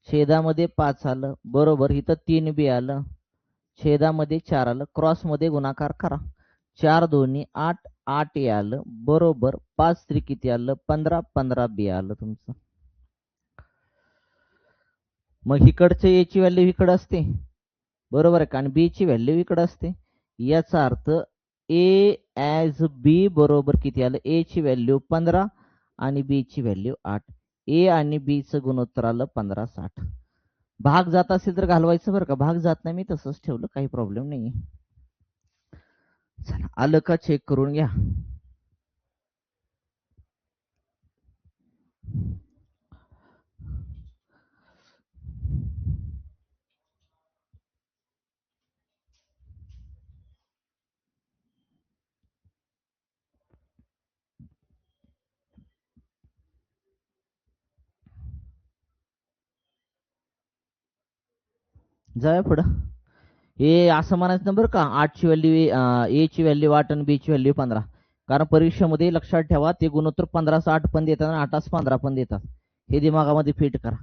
छेदामध्ये 5 आलं, बरोबर, इथं 3b आलं, छेदामध्ये 4 आलं, क्रॉस मध्ये गुणाकार करा, 4 दोन्ही 8, 8 आलं, बरोबर, 5 त्रिक किती आलं 15, 15b आलं तुमचं. मग इकडचे ए ची व्हॅल्यू इकडे असते, बरोबर आहे का, आणि बी ची व्हॅल्यू इकडे असते, याचा अर्थ ए ॲज बी बरोबर किती आलं, ए ची व्हॅल्यू 15 आणि बी ची व्हॅल्यू 8, ए आणि बी चं गुणोत्तर आलं 15/60. भाग जात असेल तर घालवायचं बरं का, भाग जात नाही मी तसंच ठेवलं, काही प्रॉब्लेम नाही. चला आलं का चेक करून घ्या. जाऊया पुढं, हे असं म्हणायचं ना बरं का, 8 ची व्हॅल्यू ए ची व्हॅल्यू 8 आणि बी ची व्हॅल्यू 15, कारण परीक्षेमध्ये लक्षात ठेवा ते गुणोत्तर 15/8 पण देतात आणि 8/15 पण देतात, हे दिमागामध्ये फिट करा.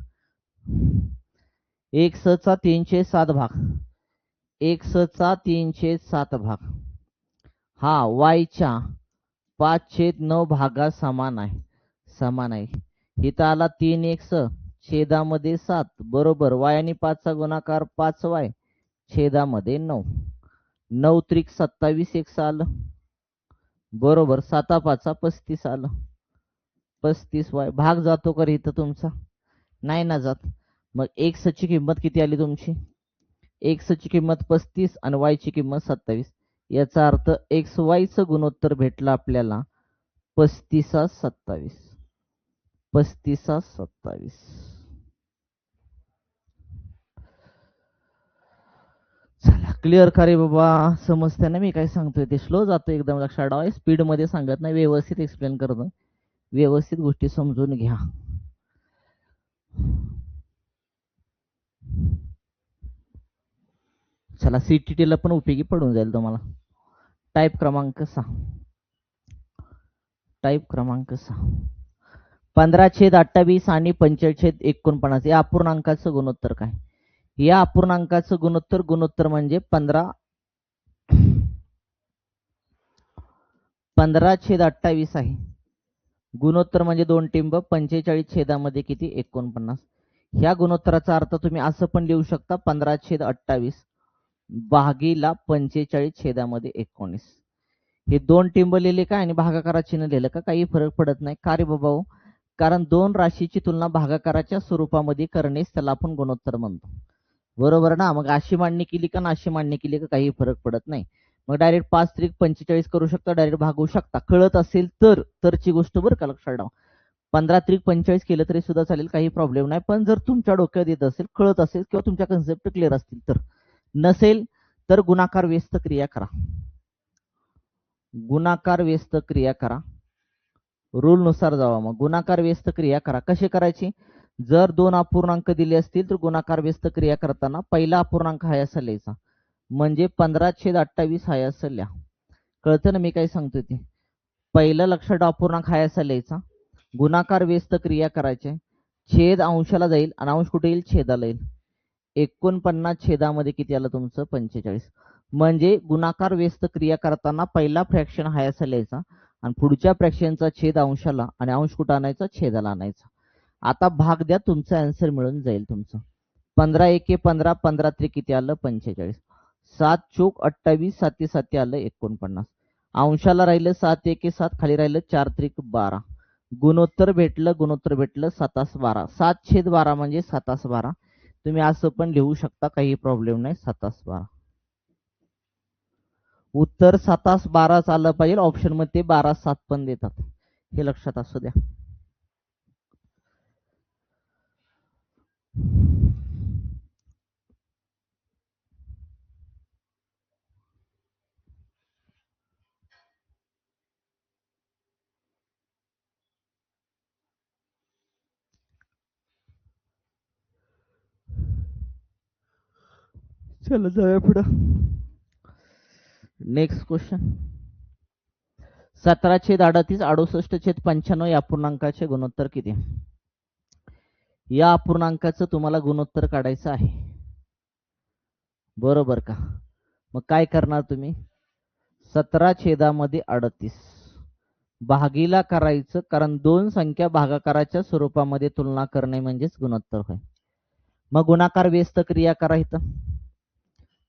1 चा 3/7 भाग, 1 चा 3/7 भाग हा y च्या 5/9 भागा समान आहे, समान आहे, इथं आला 3x छेदामध्ये 7, बरोबर, y आणि 5 चा गुणाकार 5y छेदामध्ये 9, 9 त्रिक 27 x आलं, बरोबर, 7/5 35 आलं, 35y, भाग जातो का इथं तुमचा, नाही ना जात, मग x ची किंमत किती आली तुमची, x ची किंमत 35 आणि y ची किंमत 27, याचा अर्थ एक्स वाय चं गुणोत्तर भेटलं आपल्याला 35/27, 35/27. चला क्लिअर का रे बाबा, समजते ना मी काय सांगतोय, ते स्लो जातो एकदम, लक्षात ठेवा, स्पीड मध्ये सांगत नाही, व्यवस्थित एक्सप्लेन करतो, व्यवस्थित गोष्टी समजून घ्या. चला CTT ला पण उपयोगी पडून जाईल तुम्हाला. टाईप क्रमांक 6, टाईप क्रमांक 6. 15/28 आणि 45/49 या अपूर्णांकाचं गुणोत्तर काय? या अपूर्णांकाचं गुणोत्तर म्हणजे 15/28 आहे. गुणोत्तर म्हणजे 2 टिंब 45 छेदामध्ये किती 49. ह्या गुणोत्तराचा अर्थ तुम्ही असं पण लिहू शकता 15/28 भागीला 45 छेदामध्ये 19. हे 2 टिंब लिहिले का आणि भागाकारा चिन्ह लिहिलं का काही फरक पडत नाही. का रे बाबा हो? कारण 2 राशीची तुलना भागाकाराच्या स्वरूपामध्ये करणेच त्याला आपण गुणोत्तर म्हणतो. बरोबर ना? मग अशी मांडणी केली का अशी मांडणी केली का काही फरक पडत नाही. मग डायरेक्ट 5×45 करू शकता, डायरेक्ट भागवू शकता. कळत असेल तरची गोष्ट बरं का लक्षात ठेवा. 15×45 केलं तरी सुद्धा चालेल, काही प्रॉब्लेम नाही. पण जर तुमच्या डोक्यात येत असेल, कळत असेल किंवा तुमच्या कन्सेप्ट क्लिअर असतील तर. नसेल तर गुणाकार व्यस्त क्रिया करा. गुणाकार व्यस्त क्रिया करा. रूल नुसार जावा. मग गुणाकार व्यस्त क्रिया करा. कशी करायची? जर 2 अपूर्णांक दिले असतील तर गुणाकार व्यस्त क्रिया करताना पहिला अपूर्णांक हा असा लिहायचा. म्हणजे 15/28 हा असं लिहा. कळतं ना मी काय सांगतोय ते? पहिलं लक्षात अपूर्णांक हा असा लिहायचा. गुणाकार व्यस्त क्रिया करायचे. छेद अंशाला जाईल आणि अंश कुठे येईल? छेदाला येईल. 49 छेदामध्ये किती आलं तुमचं? 45. म्हणजे गुणाकार व्यस्त क्रिया करताना पहिला फ्रॅक्शन हा असा लिहायचा आणि पुढच्या फ्रॅक्शनचा छेद अंशाला आणि अंश कुठं आणायचा? छेदाला आणायचा. आता भाग द्या, तुमचा आन्सर मिळून जाईल तुमचं. 15×1 15, 15×3 किती आलं? 45. 7×4 = 28, 7×7 आलं 49. अंशाला राहिलं 7×1 7, खाली राहिलं 4×3 12. गुणोत्तर भेटलं 7×12. 7/12 म्हणजे 7/12. तुम्ही असं पण लिहू शकता, काही प्रॉब्लेम नाही. 7/12 उत्तर 7/12 आलं पाहिजे. ऑप्शन मध्ये 12/7 पण देतात, हे लक्षात असू द्या. चला जाऊया पुढं. Next question. 17/38 68/95 या अपूर्णांकाचे गुणोत्तर किती? या अपूर्णांकाचं तुम्हाला गुणोत्तर काढायचं आहे, बरोबर का? मग काय करणार तुम्ही? 17/38 भागीला करायचं, कारण दोन संख्या भागाकाराच्या स्वरूपामध्ये तुलना करणे म्हणजेच गुणोत्तर होय. मग गुणाकार व्यस्त क्रिया करा इथं.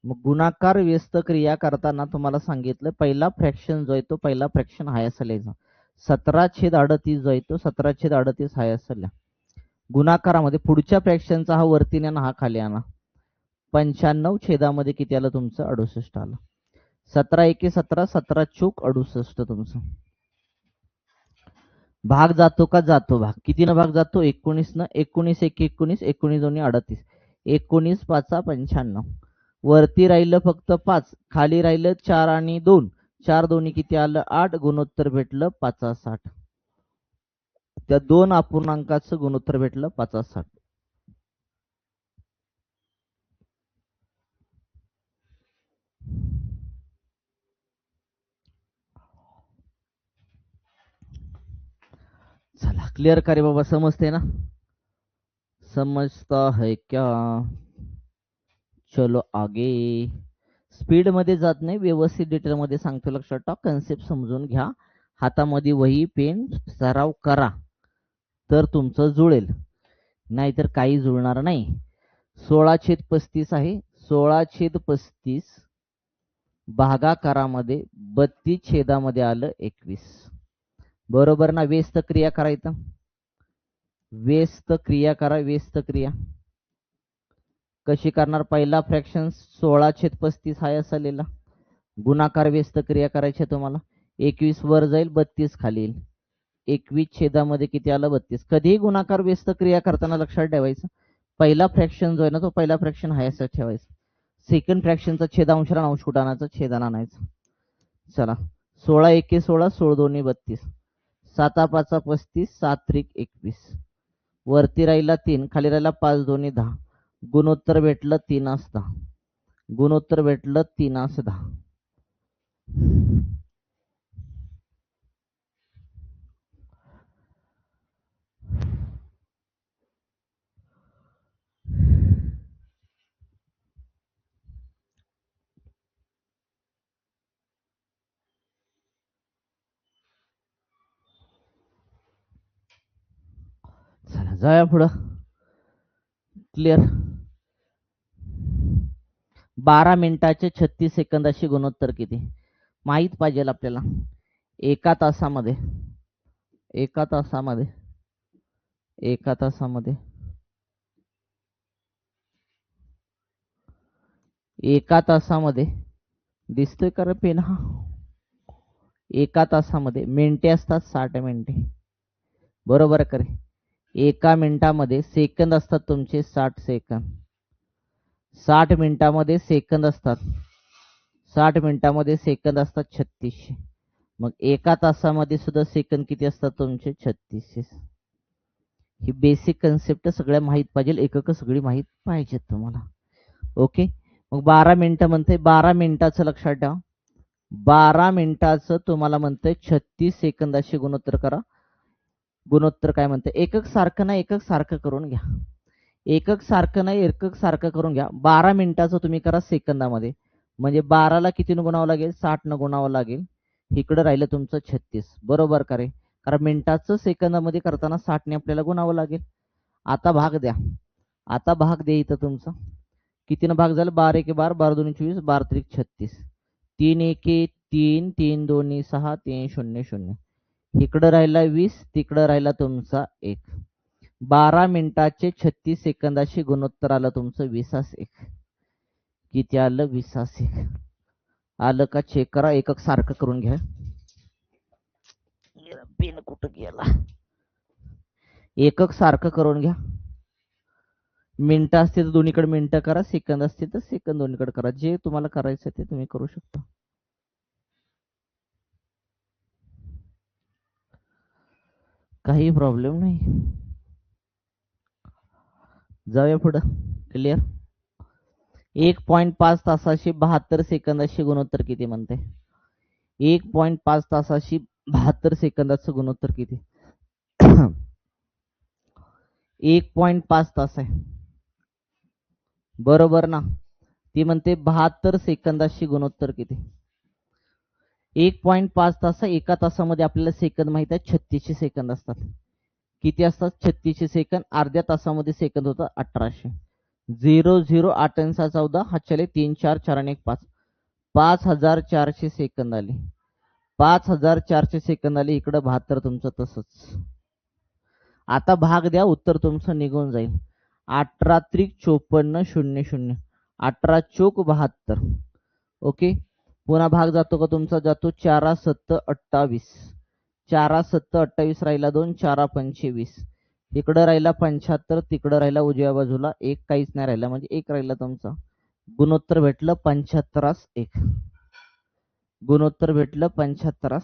मग गुणाकार व्यस्त क्रिया करताना तुम्हाला सांगितलं पहिला फ्रॅक्शन जो आहे तो पहिला फ्रॅक्शन हा असा लिहायचा. 17/38 जो आहे तो 17/38 हा असा लिहा. गुणाकारामध्ये पुढच्या फ्रॅक्शनचा हा वरती आणा, हा खाली आणा. 95 छेदामध्ये किती आलं तुमचं? 68 आलं. 17×1 17, 17×4 68 तुमचं. भाग जातो का? जातो भाग. कितीनं भाग जातो? 19 न. 19×1 19, 19×2 38, 19×5 95. वरती राहिलं फक्त 5, खाली राहिलं 4 आणि 2. 4×2 किती आलं? 8. गुणोत्तर भेटलं 5/60. त्या दोन अपूर्णांकाचं गुणोत्तर भेटलं 5/60. चला क्लिअर करे बाबा, समजते ना? समजता है क्या? चलो आगे. स्पीड मध्ये जात नाही, व्यवस्थित डिटेल मध्ये सांगतो, लक्षात ठेवा. कन्सेप्ट समजून घ्या. हातामध्ये वही पेन सराव करा तर तुमचं जुळेल, नाहीतर काही जुळणार नाही. 16/35 आहे. 16/35 भागाकारामध्ये 32 छेदामध्ये आलं 21. बरोबर ना? व्यस्त क्रिया करायचं. व्यस्त क्रिया करा. व्यस्त क्रिया कशी करणार? पहिला फ्रॅक्शन 16/35 हा असा लिहिला. गुणाकार व्यस्त क्रिया करायची तुम्हाला. 21 वर जाईल, 32 खाली येईल. 21 छेदामध्ये किती आलं? 32. कधीही गुणाकार व्यस्त क्रिया करताना लक्षात ठेवायचं, पहिला फ्रॅक्शन जो आहे ना तो पहिला फ्रॅक्शन हा असा ठेवायचा. सेकंड फ्रॅक्शनचा छेदांशाला अंश कुठं आणायचा? छेदाला आणायचं. चला 16×1 16, 16×2 32, 7×5 35, 7×3 21. वरती राहिला 3, खाली राहिला 5×2 10. गुणोत्तर भेटलं 3/10. गुणोत्तर भेटलं 3/10. जाऊया पुढं. क्लिअर. 12 मिनिटाचे 36 सेकंदाशी गुणोत्तर किती माहित पाहिजे आपल्याला. एका तासामध्ये एका तासामध्ये एका तासामध्ये एका तासामध्ये दिसतोय का रे पेन हा. एका तासामध्ये मिनिटे असतात 60 मिनिटे. बरोबर करे. एका मिनिटामध्ये सेकंद असतात तुमचे 60 सेकंद. 60 मिनिटामध्ये सेकंद असतात 60 मिनिटामध्ये सेकंद असतात 3600. मग एका तासामध्ये सुद्धा सेकंद किती असतात तुमचे 3600. ही बेसिक कन्सेप्ट सगळ्या माहित पाहिजे. एकक सगळी माहित पाहिजेत तुम्हाला. ओके. मग 12 मिनिटं म्हणते. 12 मिनिटाचं लक्षात ठेवा. 12 मिनिटाचं तुम्हाला म्हणतंय 36 सेकंदाशी गुणोत्तर करा. गुणोत्तर काय म्हणते. एकक सारखं नाही एकक सारखं करून घ्या. एकक सारखं नाही एकक सारखं करून घ्या. 12 मिनिटाचं तुम्ही करा सेकंदामध्ये. म्हणजे 12ला कितीनं गुणावं लागेल 60 न गुणावं लागेल. इकडं राहिलं तुमचं 36. बरोबर का रे. कारण मिनिटाचं सेकंदामध्ये करताना 60ने आपल्याला गुणावं लागेल. आता भाग द्या. आता भाग द्या इथं तुमचा. कितीनं भाग झालं 12 एके 12 12 दोन्ही 24 12 त्रिक 36. 3 एके 3 3 दोन्ही 6 3 0 0. इकडं राहिला 20 तिकडं राहिला तुमचा 1. 12 मिनिटाचे 36 सेकंदाशी गुणोत्तर आलं तुमचं 20 किती आलं 20 आलं का चेक करा. एकक सारखं करून घ्या. पेन कुठं गेला. एकक सारखं करून घ्या. मिनिटं असते तर दोन्हीकडे मिनिटं करा. सेकंद असते तर सेकंद दोन्हीकडे करा. जे तुम्हाला करायचं ते तुम्ही करू शकता. काही प्रॉब्लेम नाही. जाऊया पुढं. क्लिअर. 1.5 तासाशी 72 सेकंदाशी गुणोत्तर किती म्हणते. 1.5 तासाशी 72 सेकंदाचं गुणोत्तर किती. 1.5 तास आहे. बरोबर ना. ती म्हणते 72 सेकंदाशी गुणोत्तर किती. 1.5 तास. एका तासामध्ये आपल्याला सेकंद माहित आहे 3600 सेकंद असतात. किती असतात 3600 सेकंद. अर्ध्या तासामध्ये सेकंद होतात 1800. 0 0 8 आणि 6 14 हा चले 3 4 4 आणि 1 5. 5400 सेकंद आले. 5400 सेकंद आले. इकडं 72 तुमचं तसंच. आता भाग द्या. उत्तर तुमचं निघून जाईल. 18 त्रिक 54 0 0. 18 चोक 72. ओके. पुन्हा भाग जातो का तुमचा जातो. 4 7 28. 4 7 28 राहिला 2 4 25. इकडं राहिला 75 तिकडं राहिला उजव्या बाजूला 1 काहीच नाही राहिला म्हणजे 1 राहिला तुमचा. गुणोत्तर भेटलं 75 गुणोत्तर भेटलं 75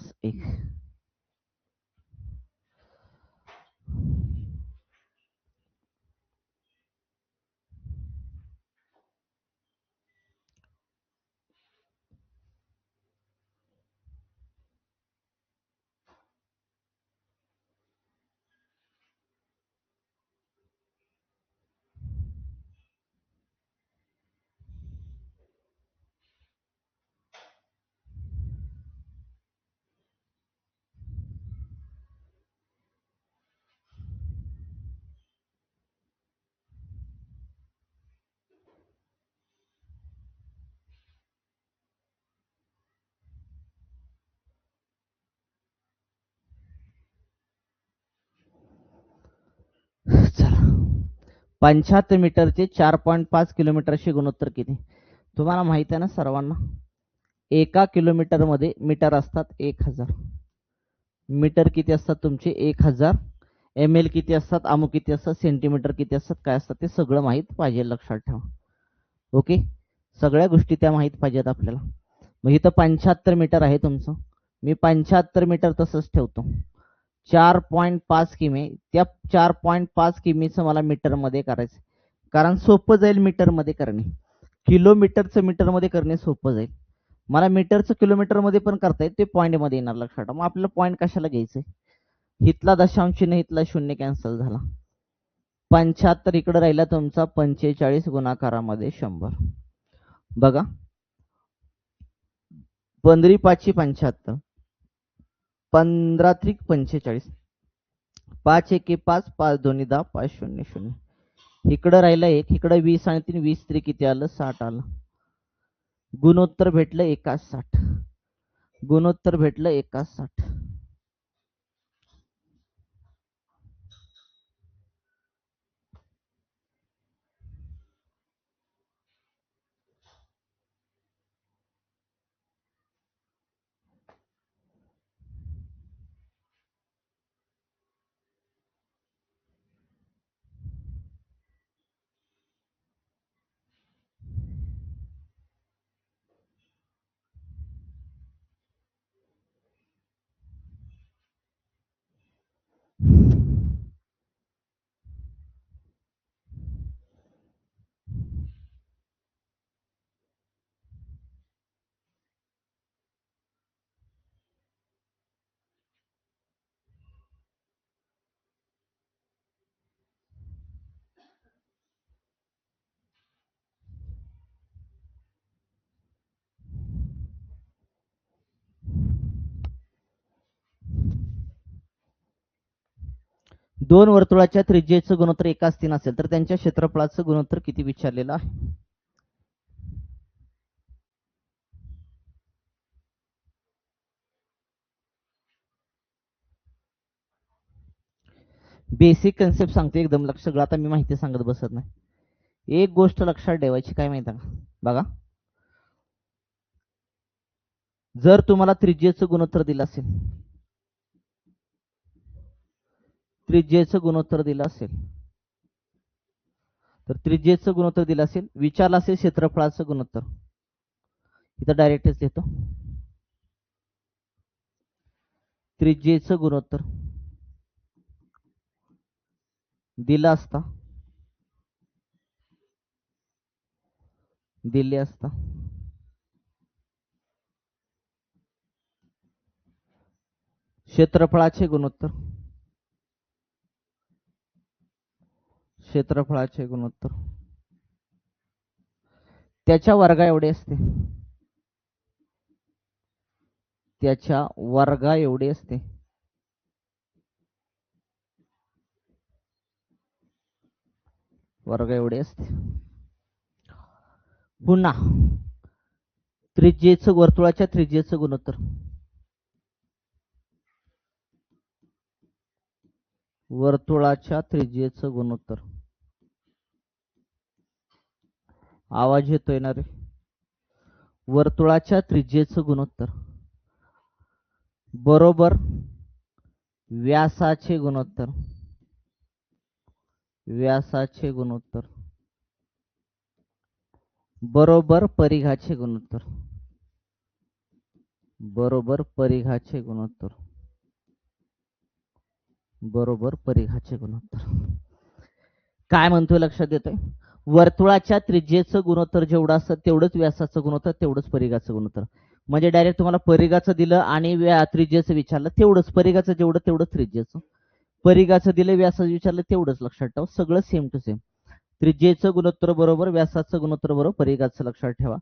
चला. 75 मीटरचे 4.5 किलोमीटरशी गुणोत्तर किती. तुम्हाला माहित आहे ना सर्वांना. एका किलोमीटर मध्ये मीटर असतात 1000. मीटर किती असतात तुमचे 1000. ml किती असतात अमुक किती असतात सेंटीमीटर किती असतात काय असतात ते सगळं माहित पाहिजे. लक्षात ठेवा. ओके. सगळ्या गोष्टी त्या माहित पाहिजेत आपल्याला. मग इथं 75 मीटर आहे तुमचं. मी 75 मीटर तसंच ठेवतो. 4.5 किमी. त्या 4.5 किमीचं मला मीटर मध्ये करायचं. कारण सोपं जाईल मीटर मध्ये करणे. किलोमीटरचं मीटर मध्ये करणे सोपं जाईल. मला मीटरचं किलोमीटर मध्ये पण करता येईल. ते पॉईंट मध्ये येणार. लक्षात ठेवा. मग आपल्याला पॉईंट कशाला घ्यायचंय. इथला दशांश चिन्ह इथला शून्य कॅन्सल झाला. 75 इकडे राहिला तुमचा 45 गुणाकारामध्ये 100. बघा 15 5 75. 15 त्रिक 45. 5 एके 5, 5 दोन्ही 10, 5 0 0. इकडं राहिलं 1, इकडं 20 आणि 3 20 3 किती आलं? 60 आलं. गुणोत्तर भेटलं 61. गुणोत्तर भेटलं 61. दोन वर्तुळाच्या त्रिज्येचं गुणोत्तर 1:3 असेल तर त्यांच्या क्षेत्रफळाचं गुणोत्तर किती विचारलेलं आहे? बेसिक कन्सेप्ट सांगते एकदम लक्ष. सगळं आता मी माहिती सांगत बसत नाही. एक गोष्ट लक्षात ठेवायची, काय माहिती का? बघा, जर तुम्हाला त्रिज्येचं गुणोत्तर दिलं असेल, त्रिज्येचं गुणोत्तर दिलं असेल तर त्रिज्येचं गुणोत्तर दिलं असेल, विचारलं असेल क्षेत्रफळाचं गुणोत्तर, इथं डायरेक्टच देतो. त्रिज्येचं गुणोत्तर दिलं असता, दिले असता, क्षेत्रफळाचे गुणोत्तर, क्षेत्रफळाचे गुणोत्तर त्याच्या वर्गा एवढे असते, त्याच्या वर्गा एवढे असते. वर्ग एवढे असते. पुन्हा त्रिज्येचं, वर्तुळाच्या त्रिज्येचं गुणोत्तर, वर्तुळाच्या त्रिज्येचं गुणोत्तर, आवाज येतोय ना रे? वर्तुळाच्या त्रिज्येचं गुणोत्तर बरोबर व्यासाचे गुणोत्तर, व्यासाचे गुणोत्तर बरोबर परिघाचे गुणोत्तर, बरोबर परिघाचे गुणोत्तर, बरोबर परिघाचे गुणोत्तर. काय म्हणतोय लक्षात येतंय? वर्तुळाच्या त्रिज्येचं गुणोत्तर जेवढं असतं तेवढंच व्यासाचं गुणोत्तर, तेवढंच परिघाचं गुणोत्तर. म्हणजे डायरेक्ट तुम्हाला परिघाचं दिलं आणि त्रिज्येचं विचारलं तेवढंच, परिघाचं जेवढं तेवढंच त्रिज्येचं, परिघाचं दिलं व्यासाचं विचारलं तेवढंच. लक्षात ठेवा, सगळं सेम टू सेम. त्रिज्येचं गुणोत्तर बरोबर व्यासाचं गुणोत्तर बरोबर परिघाचं. लक्षात ठेवा,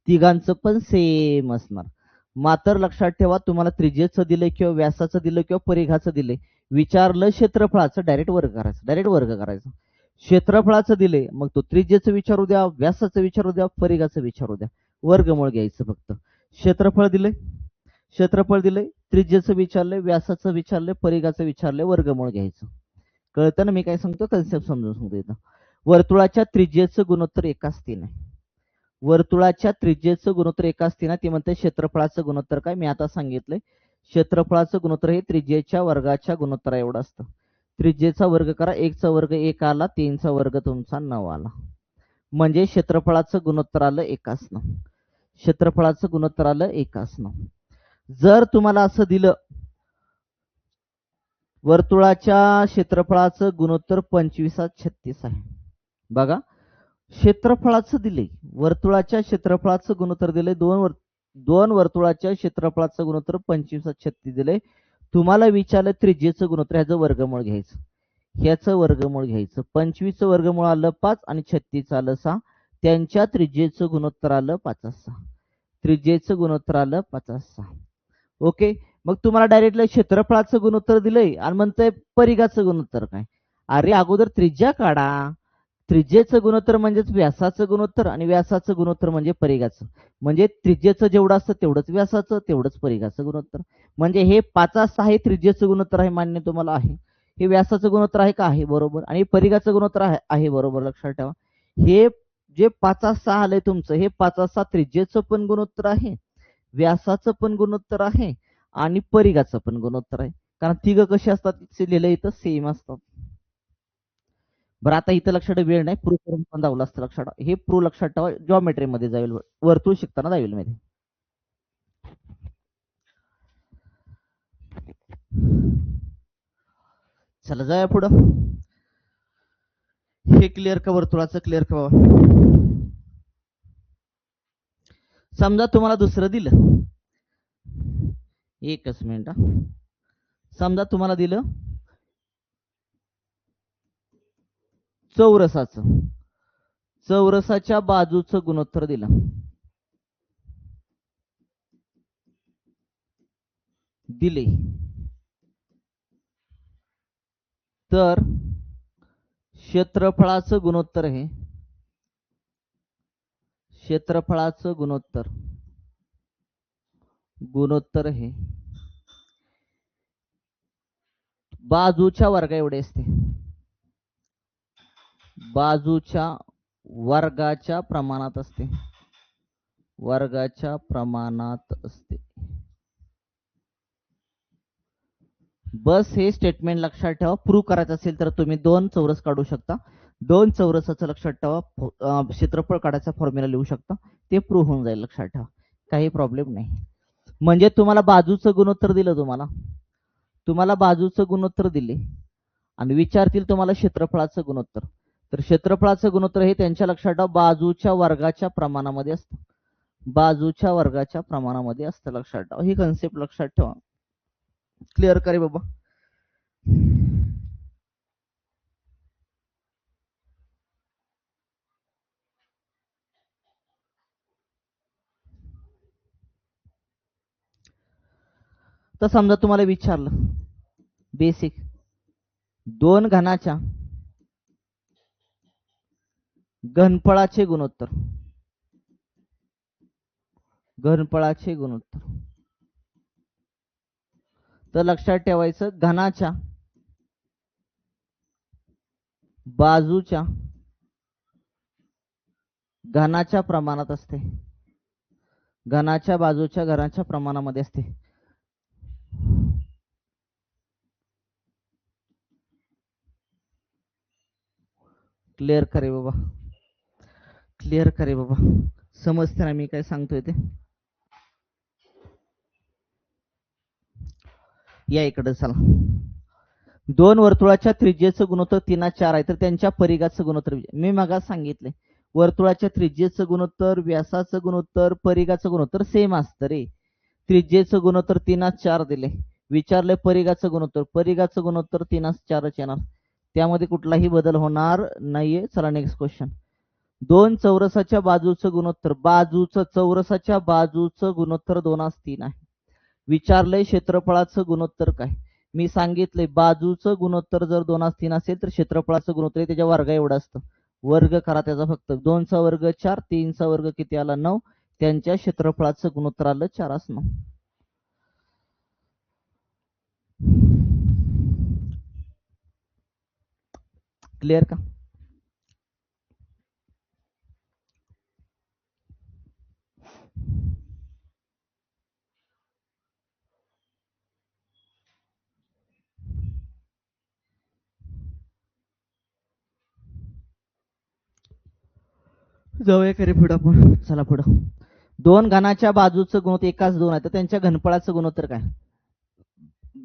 तिघांचं पण सेम असणार. मात्र लक्षात ठेवा, तुम्हाला त्रिज्येचं दिलंय किंवा व्यासाचं दिलं किंवा परिघाचं दिलंय, विचारलं क्षेत्रफळाचं, डायरेक्ट वर्ग करायचं, डायरेक्ट वर्ग करायचं. क्षेत्रफळाचं दिले मग तो त्रिज्येचं विचारू द्या, व्यासाचं विचारू द्या, परिघाचं विचारू द्या, वर्गमूळ घ्यायचं फक्त. क्षेत्रफळ दिले, क्षेत्रफळ दिले, त्रिज्येचं विचारलंय, व्यासाचं विचारलंय, परिघाचं विचारलंय, वर्गमूळ घ्यायचं. कळतं ना मी काय सांगतो? कन्सेप्ट समजून सांगतो इथं. वर्तुळाच्या त्रिज्येचं गुणोत्तर 1:3 आहे. वर्तुळाच्या त्रिज्येचं गुणोत्तर 1:3. ते म्हणते क्षेत्रफळाचं गुणोत्तर काय? मी आता सांगितलंय, क्षेत्रफळाचं गुणोत्तर हे त्रिज्येच्या वर्गाच्या गुणोत्तरा एवढं असतं. त्रिज्येचा वर्ग करा, 1चा वर्ग 1 आला, 3चा वर्ग तुमचा 9 आला, म्हणजे क्षेत्रफळाचं गुणोत्तर आलं 1:9. क्षेत्रफळाचं गुणोत्तर आलं 1:9. जर तुम्हाला असं दिलं वर्तुळाच्या क्षेत्रफळाचं गुणोत्तर 25:36 आहे, बघा क्षेत्रफळाचं दिले, वर्तुळाच्या क्षेत्रफळाचं गुणोत्तर दिले, दोन वर्तुळाच्या क्षेत्रफळाचं गुणोत्तर 25:36 दिले. तुम्हाला विचारलं त्रिज्येचं गुणोत्तर, ह्याचं वर्गमूळ घ्यायचं, ह्याचं वर्गमूळ घ्यायचं. 25चं वर्गमूळ आलं 5 आणि 36 आलं 6. त्यांच्या त्रिज्येचं गुणोत्तर आलं 5:6. त्रिज्येचं गुणोत्तर आलं 5:6. ओके. मग तुम्हाला डायरेक्टली क्षेत्रफळाचं गुणोत्तर दिलंय आणि म्हणतंय परिघाचं गुणोत्तर काय. अरे अगोदर त्रिज्या काढा. त्रिज्येचं गुणोत्तर म्हणजेच व्यासाचं गुणोत्तर आणि व्यासाचं गुणोत्तर म्हणजे परिघाचं. म्हणजे त्रिज्येचं जेवढं असतं तेवढंच व्यासाचं तेवढंच परिघाचं गुणोत्तर. म्हणजे हे 5/6 हे त्रिज्येचं गुणोत्तर आहे, मान्य तुम्हाला आहे. हे व्यासाचं गुणोत्तर आहे का, आहे बरोबर. आणि परिघाचं गुणोत्तर आहे बरोबर. लक्षात ठेवा हे जे 5/6 आलंय तुमचं हे 5/6 त्रिज्येचं पण गुणोत्तर आहे, व्यासाचं पण गुणोत्तर आहे आणि परिघाचं पण गुणोत्तर आहे. कारण तिघ कशी असतात लिहिलं इथं सेम असतात. बरं आता इथं लक्षात वेळ नाही, प्रूफ करून पण दावलं असतं. लक्षात हे प्रूफ लक्षात ठेवा, जॉमेट्री मध्ये जाईल, वर्तुळ शिकताना जाईल मध्ये. चला जाऊया पुढं. हे क्लिअर का, वर्तुळाचं क्लिअर का बाबा. समजा तुम्हाला दुसरं दिलं, एकच मिनिट, समजा तुम्हाला दिलं चौरसाचं, चौरसाच्या बाजूचं गुणोत्तर दिलं, दिले तर क्षेत्रफळाचं गुणोत्तर हे, क्षेत्रफळाचं गुणोत्तर हे बाजूच्या वर्गा एवढे असते, बाजूच्या वर्गाच्या प्रमाणात असते, वर्गाच्या प्रमाणात असते. बस हे स्टेटमेंट लक्षात ठेवा. प्रूव्ह करायचं असेल तर तुम्ही 2 चौरस काढू शकता, 2 चौरसाचं लक्षात ठेवा, क्षेत्रफळ काढायचा फॉर्म्युला लिहू शकता, ते प्रूव्ह होऊन जाईल. लक्षात ठेवा काही प्रॉब्लेम नाही. म्हणजे तुम्हाला बाजूचं गुणोत्तर दिलं, तुम्हाला बाजूचं गुणोत्तर दिले आणि विचारतील तुम्हाला क्षेत्रफळाचं गुणोत्तर, तर क्षेत्रफळाचं गुणोत्तर हे त्यांच्या लक्षात ठेवा बाजूच्या वर्गाच्या प्रमाणामध्ये असतं, बाजूच्या वर्गाच्या प्रमाणामध्ये असतं. लक्षात ठेवा ही कन्सेप्ट लक्षात ठेवा. क्लिअर करे बाबा. तर समजा तुम्हाला विचारलं बेसिक, 2 घनाच्या घनफळाचे गुणोत्तर, घनफळाचे गुणोत्तर, तर लक्षात ठेवायचं घनाच्या बाजूच्या घनाच्या प्रमाणात असते, घनाच्या बाजूच्या घनाच्या प्रमाणामध्ये असते. क्लिअर करे बाबा, क्लिअर करे बाबा, समजते ना मी काय सांगतोय ते. या इकडे चला. 2 वर्तुळाच्या त्रिज्येचं गुणोत्तर 3/4 आहे, तर त्यांच्या परिघाचं गुणोत्तर मी मगाच सांगितले. वर्तुळाच्या त्रिज्येचं गुणोत्तर, व्यासाचं गुणोत्तर, परिघाचं गुणोत्तर सेम असतं रे. त्रिज्येचं गुणोत्तर 3/4 दिले, विचारले परिघाचं गुणोत्तर, परिघाचं गुणोत्तर 3/4 येणार, त्यामध्ये कुठलाही बदल होणार नाहीये. चला नेक्स्ट क्वेश्चन. 2 चौरसाच्या बाजूचं गुणोत्तर, बाजूचं चौरसाच्या बाजूचं गुणोत्तर 2/3 आहे. विचारलंय क्षेत्रफळाचं गुणोत्तर काय. मी सांगितले बाजूचं गुणोत्तर जर 2/3 असेल तर क्षेत्रफळाचं गुणोत्तर त्याच्या वर्गा एवढं असतं. वर्ग करा त्याचा फक्त, 2चा वर्ग 4, 3चा वर्ग किती आला 9, त्यांच्या क्षेत्रफळाचं गुणोत्तर आलं 4/9. क्लिअर का. जाऊया खरे पुढं आपण. चला पुढं. 2 घनाच्या बाजूचं गुणोत्तर एकाच 2 आहे, तर त्यांच्या घनफळाचं गुणोत्तर काय.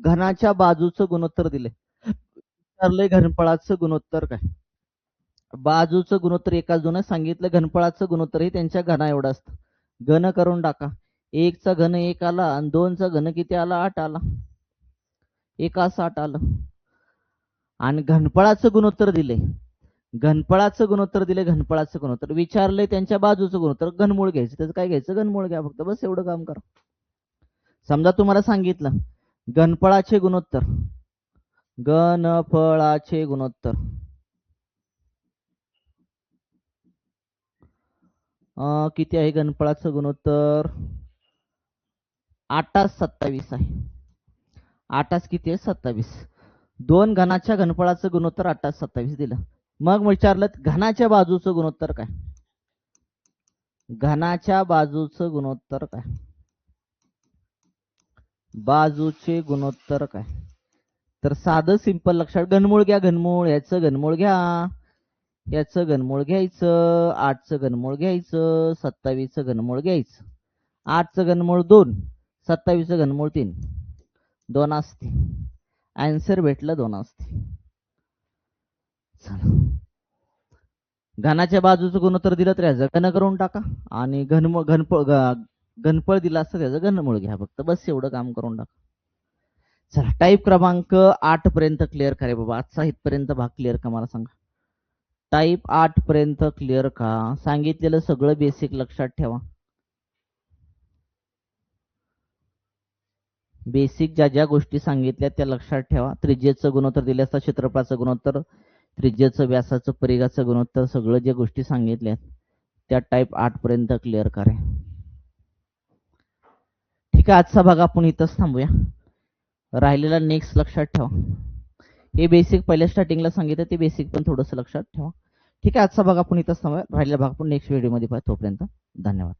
घनाच्या बाजूचं गुणोत्तर दिले, विचारलंय घनफळाचं गुणोत्तर काय. बाजूचं गुणोत्तर एकाच 2 सांगितलं, घनफळाचं गुणोत्तर हे त्यांच्या घना एवढं असतं. घन करून टाका, 1चा घन 1 आला आणि 2चा घन किती आला 8 आला, 1/8 आलं. आणि घनफळाचं गुणोत्तर दिले, घनफळाचं गुणोत्तर दिले, घनफळाचं गुणोत्तर विचारले त्यांच्या बाजूचं गुणोत्तर, घनमूळ घ्यायचं, त्याचं काय घ्यायचं घनमूळ घ्या फक्त, बस एवढं काम करा. समजा तुम्हाला सांगितलं घनफळाचे गुणोत्तर, घनफळाचे गुणोत्तर किती आहे? घनफळाचं गुणोत्तर 8:27 आहे. 8 किती आहे? 27. दोन घनाच्या घनफळाचं गुणोत्तर 8:27 दिलं. मग विचारलं घनाच्या बाजूचं गुणोत्तर काय? घनाच्या बाजूचं गुणोत्तर काय? बाजूचे गुणोत्तर काय? तर साधं सिंपल लक्षात, घनमूळ घ्या, घनमूळ, याचं घनमूळ घ्या, याचं घनमूळ घ्यायचं, 8चं घनमूळ घ्यायचं, 27चं घनमूळ घ्यायचं. 8चं घनमूळ 2, 27चं घनमूळ 3, 2 असते. आन्सर भेटलं 2 असते. चला, घनाच्या बाजूचं गुणोत्तर दिलं तर याचं घन करून टाका आणि घनफळ दिला असतं त्याचं घनमूळ घ्या, फक्त बस एवढं काम करून टाका. चला, टाईप क्रमांक 8 पर्यंत क्लिअर करा बाबा. आजचा इथपर्यंत भाग क्लिअर का मला सांगा. टाईप 8 पर्यंत क्लिअर का? सांगितलेलं सगळं बेसिक लक्षात ठेवा. बेसिक ज्या ज्या गोष्टी सांगितल्या त्या लक्षात ठेवा. त्रिज्येचं गुणोत्तर दिले असता, क्षेत्रफळाचं गुणोत्तर, त्रिज्येचं, व्यासाचं, परिघाचं गुणोत्तर, सगळं ज्या गोष्टी सांगितल्या त्या टाईप 8 पर्यंत क्लिअर करा. ठीक आहे, आजचा भाग आपण इथंच थांबूया. राहिलेला नेक्स्ट लक्षात ठेवा. हे बेसिक पहिल्या स्टार्टिंगला सांगितलं ते बेसिक पण थोडंसं लक्षात ठेवा. ठीक आहे, आजचा भाग आपण इथंच थांबूया. राहिलेला भाग आपण नेक्स्ट व्हिडिओमध्ये पाहू. तोपर्यंत धन्यवाद.